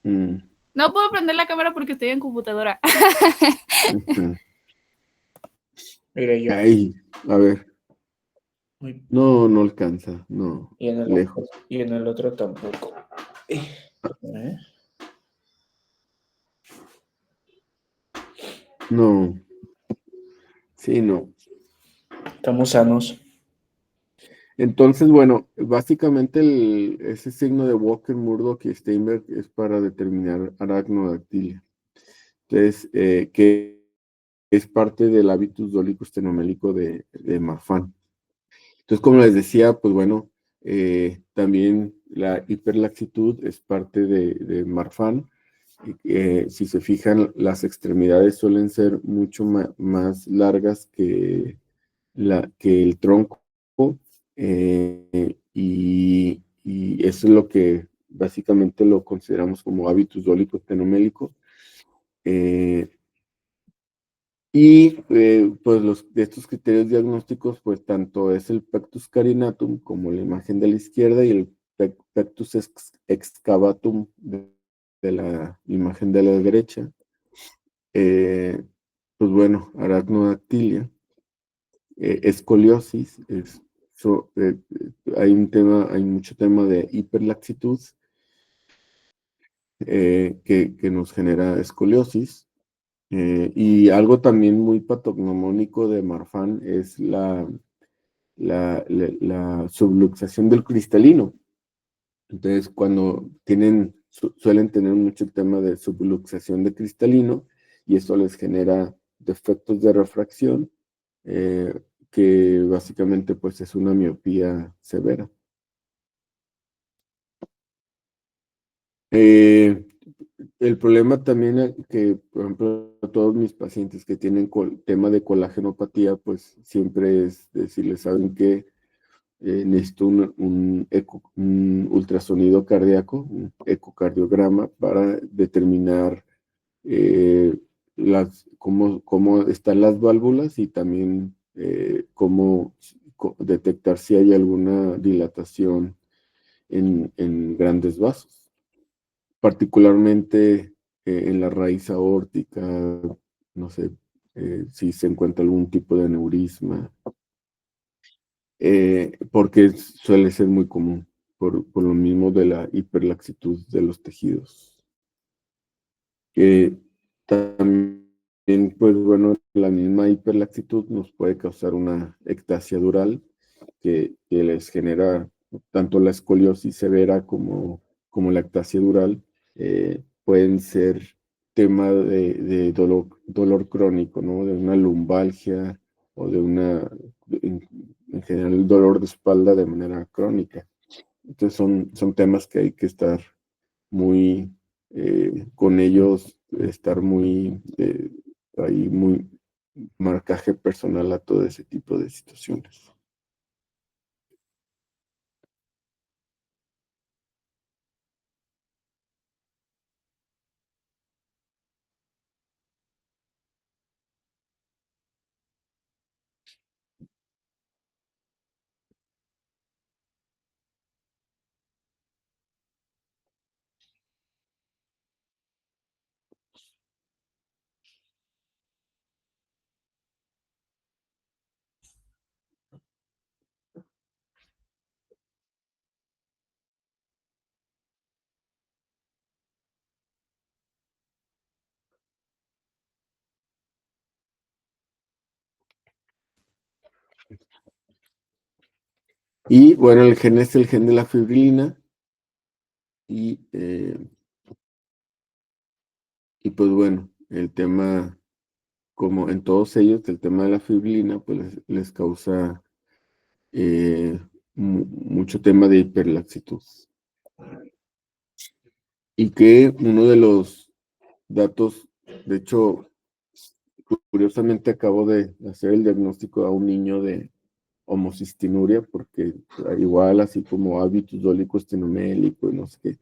Mm,
No puedo prender la cámara porque estoy en computadora.
ujú.
Mire yo.
Ay, a ver.
Muy-
No, no alcanza. No,
Y en el
lejos.
otro, y en el otro tampoco. ¿Eh?
No. Sí, no.
Estamos sanos.
Entonces, bueno, básicamente ese signo de Walker, Murdoch y Steinberg es para determinar aracnodactilia. Entonces, que es parte del hábitus dólico estenomélico de Marfan. Entonces, como les decía, pues bueno, también la hiperlaxitud es parte de Marfan. Si se fijan, las extremidades suelen ser mucho más largas que el tronco, y eso es lo que básicamente lo consideramos como hábitus dólico estenomélico. Pues de estos criterios diagnósticos, pues tanto es el pectus carinatum como la imagen de la izquierda y el pectus excavatum de la imagen de la derecha. Pues bueno, aracnodactilia, escoliosis, hay mucho tema de hiperlaxitud que nos genera escoliosis. Y algo también muy patognomónico de Marfan es la subluxación del cristalino. Entonces, cuando suelen tener mucho tema de subluxación de cristalino, y eso les genera defectos de refracción, que básicamente pues es una miopía severa. El problema también que, por ejemplo, todos mis pacientes que tienen tema de colagenopatía, pues siempre es decirles, ¿saben qué? Necesito un ultrasonido cardíaco, un ecocardiograma, para determinar cómo están las válvulas y también detectar si hay alguna dilatación en grandes vasos, particularmente en la raíz aórtica, no sé si se encuentra algún tipo de aneurisma, porque suele ser muy común por lo mismo de la hiperlaxitud de los tejidos. También, pues bueno, la misma hiperlaxitud nos puede causar una ectasia dural que les genera tanto la escoliosis severa como la ectasia dural, pueden ser tema de dolor crónico, ¿no? De una lumbalgia o de en general, el dolor de espalda de manera crónica. Entonces son temas que hay que estar muy con ellos, estar muy ahí muy marcaje personal a todo ese tipo de situaciones. Y bueno, el gen es el gen de la fibrilina. Y pues bueno, el tema, como en todos ellos, el tema de la fibrilina, pues les causa mucho tema de hiperlaxitud. Y que uno de los datos, de hecho, curiosamente acabo de hacer el diagnóstico a un niño de homocistinuria, porque igual así como hábitus dólico estenomélico y no sé qué.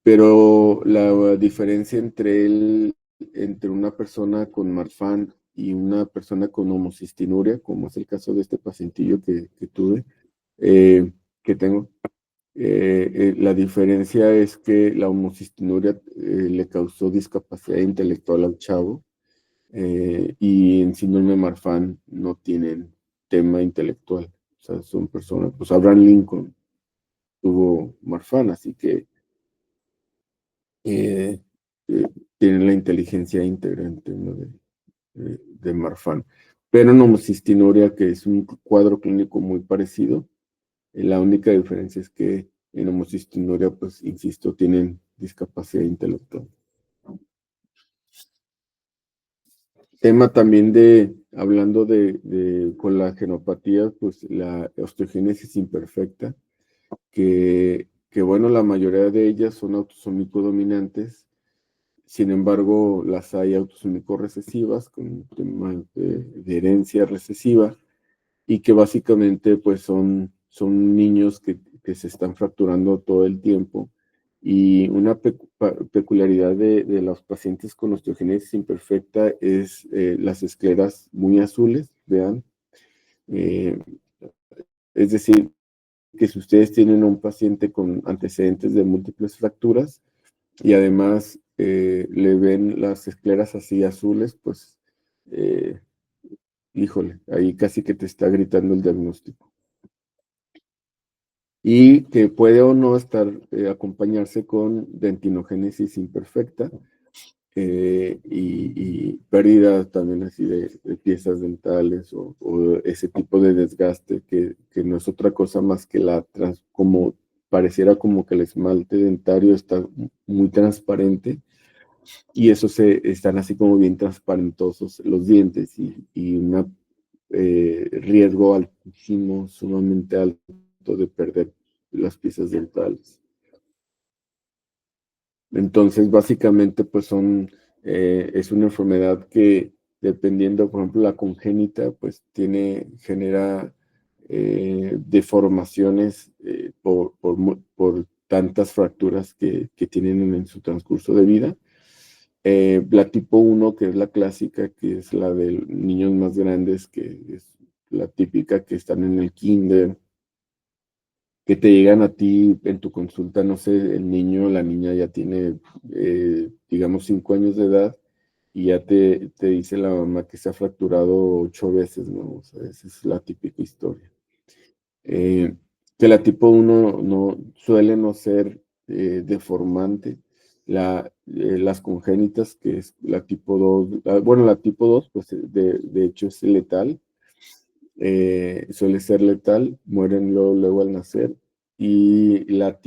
Pero la diferencia entre una persona con Marfan y una persona con homocistinuria, como es el caso de este pacientillo que tuve, que tengo, la diferencia es que la homocistinuria le causó discapacidad intelectual al chavo, y en síndrome Marfan no tienen tema intelectual. O sea, son personas, pues Abraham Lincoln tuvo Marfan, así que tienen la inteligencia íntegra en tema de Marfan. Pero en homocistinuria, que es un cuadro clínico muy parecido, la única diferencia es que en homocistinuria, pues, insisto, tienen discapacidad intelectual. Tema también hablando de colagenopatía, pues la osteogénesis imperfecta, que bueno, la mayoría de ellas son autosómico dominantes. Sin embargo, las hay autosómico recesivas, con tema de herencia recesiva, y que básicamente pues son niños que se están fracturando todo el tiempo. Y una peculiaridad de los pacientes con osteogénesis imperfecta es las escleras muy azules, vean. Es decir, que si ustedes tienen un paciente con antecedentes de múltiples fracturas, y además le ven las escleras así azules, pues, híjole, ahí casi que te está gritando el diagnóstico. Y que puede o no acompañarse con dentinogénesis imperfecta, y pérdida también así de piezas dentales o ese tipo de desgaste que no es otra cosa más que como pareciera como que el esmalte dentario está muy transparente, y eso están así como bien transparentosos los dientes, y un riesgo altísimo, sumamente alto de perder las piezas dentales. Entonces, básicamente, pues es una enfermedad que, dependiendo, por ejemplo, la congénita, pues genera deformaciones por tantas fracturas que tienen en su transcurso de vida. La tipo 1, que es la clásica, que es la de niños más grandes, que es la típica que están en el kinder, que te llegan a ti en tu consulta, no sé, el niño o la niña ya tiene, digamos, 5 años de edad y ya te dice la mamá que se ha fracturado 8 veces, ¿no? O sea, esa es la típica historia. Que la tipo 1 no, suele no ser deformante. Las congénitas, que es la tipo 2, bueno, la tipo 2, pues de hecho es letal, suele ser letal, mueren luego al nacer. Y la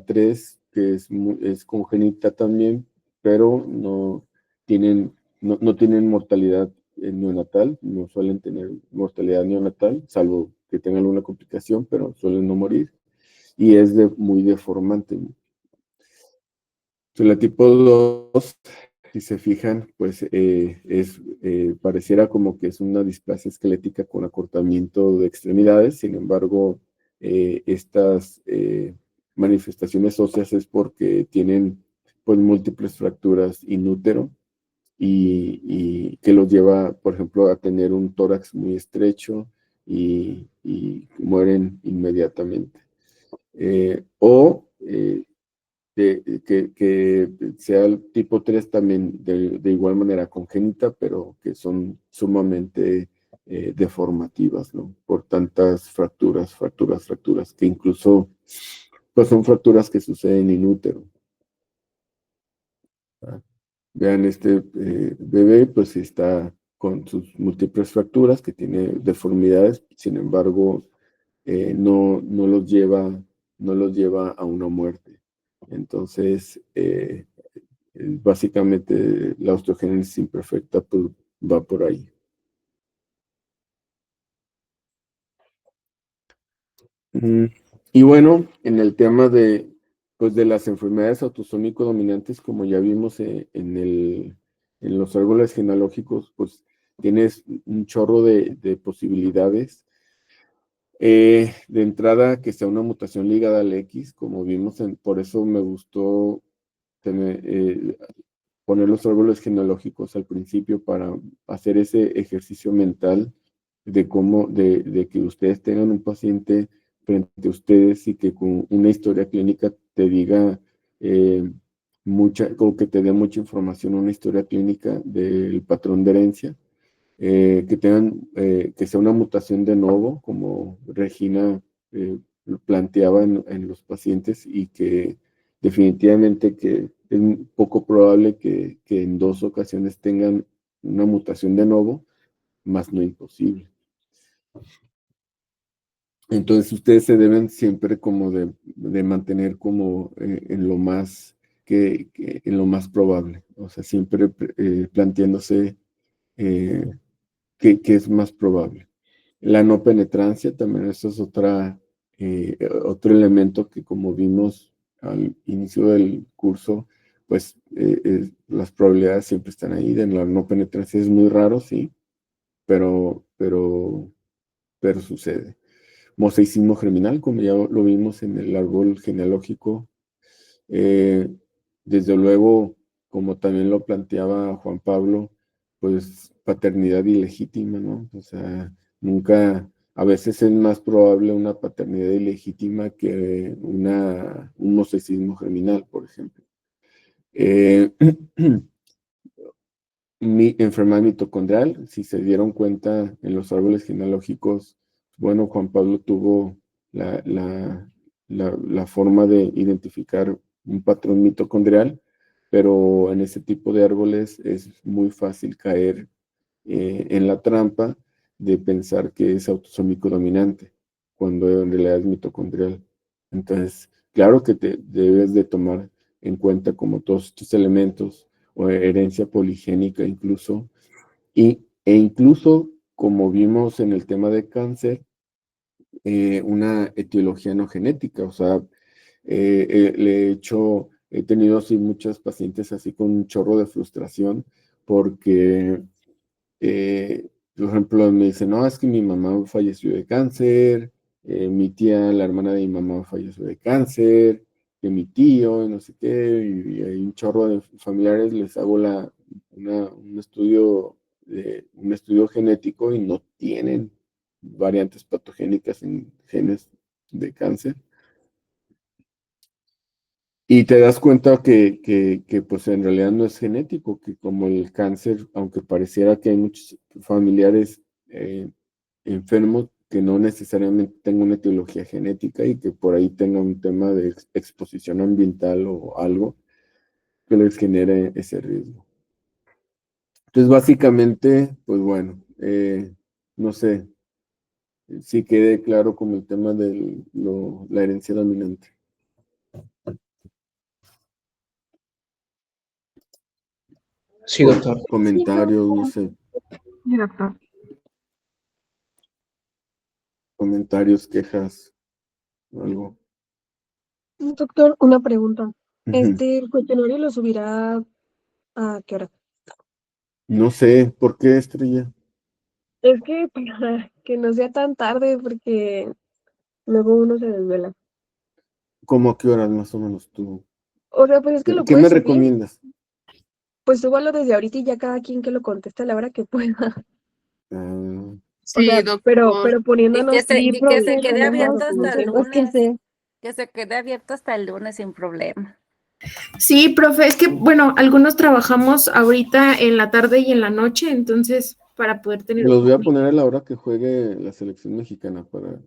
3, que es congénita también, pero no tienen mortalidad neonatal, no suelen tener mortalidad neonatal, salvo que tengan alguna complicación, pero suelen no morir. Y es muy deformante, ¿no? Entonces, la tipo 2, si se fijan, pues pareciera como que es una displasia esquelética con acortamiento de extremidades. Sin embargo, estas manifestaciones óseas es porque tienen pues múltiples fracturas in útero y que los lleva, por ejemplo, a tener un tórax muy estrecho y mueren inmediatamente. Que sea el tipo 3 también de igual manera congénita, pero que son sumamente deformativas, ¿no? Por tantas fracturas, que incluso pues son fracturas que suceden in útero. Vean, este bebé pues está con sus múltiples fracturas, que tiene deformidades, sin embargo, no los lleva a una muerte. Entonces, básicamente la osteogénesis imperfecta pues, va por ahí. Y bueno, en el tema pues, de las enfermedades autosómico dominantes, como ya vimos en los árboles genealógicos, pues tienes un chorro de posibilidades. De entrada, que sea una mutación ligada al X, como vimos, por eso me gustó poner los árboles genealógicos al principio para hacer ese ejercicio mental de que ustedes tengan un paciente frente a ustedes y que con una historia clínica te diga o que te dé mucha información, una historia clínica del patrón de herencia. Que sea una mutación de novo, como Regina planteaba en los pacientes, y que definitivamente que es poco probable que en 2 ocasiones tengan una mutación de novo, más no imposible. Entonces ustedes se deben siempre como de mantener como en lo más en lo más probable, o sea, siempre planteándose qué es más probable. La no penetrancia también, eso es otro elemento que, como vimos al inicio del curso, pues las probabilidades siempre están ahí. De la no penetrancia es muy raro, sí, pero sucede. Mosaicismo germinal, como ya lo vimos en el árbol genealógico. Desde luego, como también lo planteaba Juan Pablo, pues paternidad ilegítima, ¿no? O sea, a veces es más probable una paternidad ilegítima que un mosaicismo germinal, por ejemplo. Enfermedad mitocondrial, si se dieron cuenta en los árboles genealógicos, bueno, Juan Pablo tuvo la forma de identificar un patrón mitocondrial, pero en ese tipo de árboles es muy fácil caer en la trampa de pensar que es autosómico dominante, cuando en realidad es mitocondrial. Entonces, claro que te debes de tomar en cuenta como todos estos elementos, o herencia poligénica incluso, e incluso, como vimos en el tema de cáncer, una etiología no genética, o sea, he tenido así muchos pacientes así con un chorro de frustración porque, por ejemplo, me dicen, no, es que mi mamá falleció de cáncer, mi tía, la hermana de mi mamá falleció de cáncer, que mi tío, y no sé qué, y hay un chorro de familiares, les hago un estudio genético y no tienen variantes patogénicas en genes de cáncer. Y te das cuenta que pues en realidad no es genético, que como el cáncer, aunque pareciera que hay muchos familiares enfermos, que no necesariamente tengan una etiología genética y que por ahí tengan un tema de exposición ambiental o algo que les genere ese riesgo. Entonces, básicamente, pues bueno, no sé, si quede claro como el tema de la herencia dominante.
Sí, doctor.
Comentarios, no sé,
Sí, doctor.
comentarios, quejas, algo.
Doctor, una pregunta.
Ujú.
¿El cuestionario lo subirá a qué hora?
No sé, ¿por qué, Estrella?
Es que para que no sea tan tarde, porque luego uno se desvela.
¿Cómo a qué horas más o menos tú?
O sea, pues es que lo
¿Qué me
puedes subir,
recomiendas?
pues súbalo desde ahorita y ya cada quien que lo conteste a la hora que pueda.
Ah,
O
Sí,
sea, pero
doctor.
poniéndonos
Y que se quede
tenemos
abierto hasta el
tenemos que
lunes.
hacer.
Que se quede abierto hasta el lunes sin problema.
Sí, profe, es que, bueno, algunos trabajamos ahorita en la tarde y en la noche, entonces, para poder tener...
los voy a poner a la hora que juegue la selección mexicana para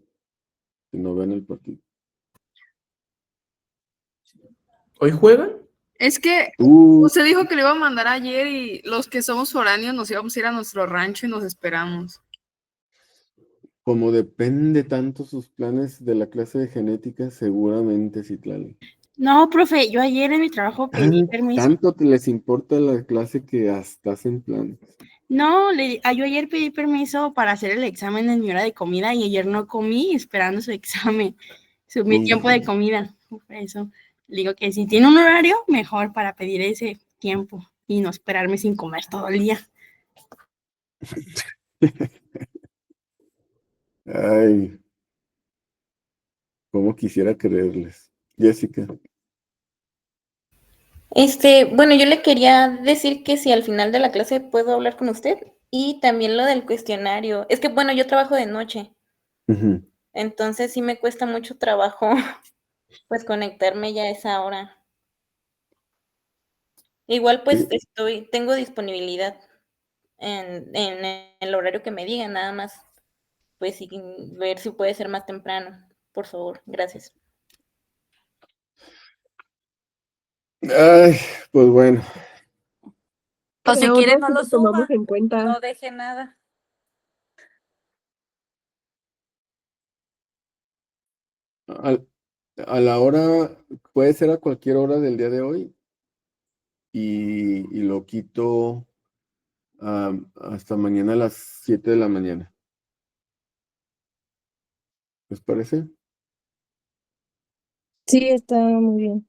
que no vean el partido.
¿Hoy juegan?
Es que
Uh,
usted dijo que le iba a mandar ayer y los que somos foráneos nos íbamos a ir a nuestro rancho y nos esperamos.
como depende tanto sus planes de la clase de genética, seguramente Citlali.
No, profe, yo ayer en mi trabajo pedí permiso.
¿Tanto te les importa la clase que hasta hacen planes?
No, yo ayer pedí permiso para hacer el examen en mi hora de comida y ayer no comí esperando su examen, mi tiempo de comida. Por eso le digo que si tiene un horario, mejor para pedir ese tiempo y no esperarme sin comer todo el día.
Ay, cómo quisiera creerles. Jessica.
Bueno, yo le quería decir que si al final de la clase puedo hablar con usted y también lo del cuestionario. Es que, bueno, yo trabajo de noche,
Ujú.
entonces sí me cuesta mucho trabajo, pues, conectarme ya a esa hora. Igual, pues, tengo disponibilidad en el horario que me digan, nada más, pues, sí, ver si puede ser más temprano, por favor. Gracias.
Ay, pues bueno.
O si quiere, no lo
tomamos
suba.
en cuenta.
No deje nada.
A la hora, puede ser a cualquier hora del día de hoy y lo quito hasta mañana a las 7 de la mañana. ¿Les parece?
Sí, está muy bien.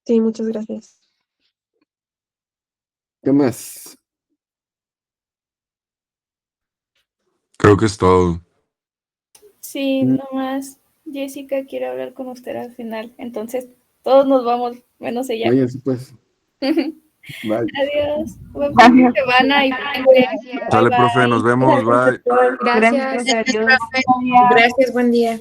Sí, muchas gracias.
¿Qué más?
Creo que es todo.
Sí, nomás Jessica quiere hablar con usted al final, entonces todos nos vamos, menos ella.
Váyanse pues. Bye.
Adiós. Buen fin de semana y puente.
Sale, profe, nos vemos, bye.
Gracias.
Gracias,
Gracias, buen día.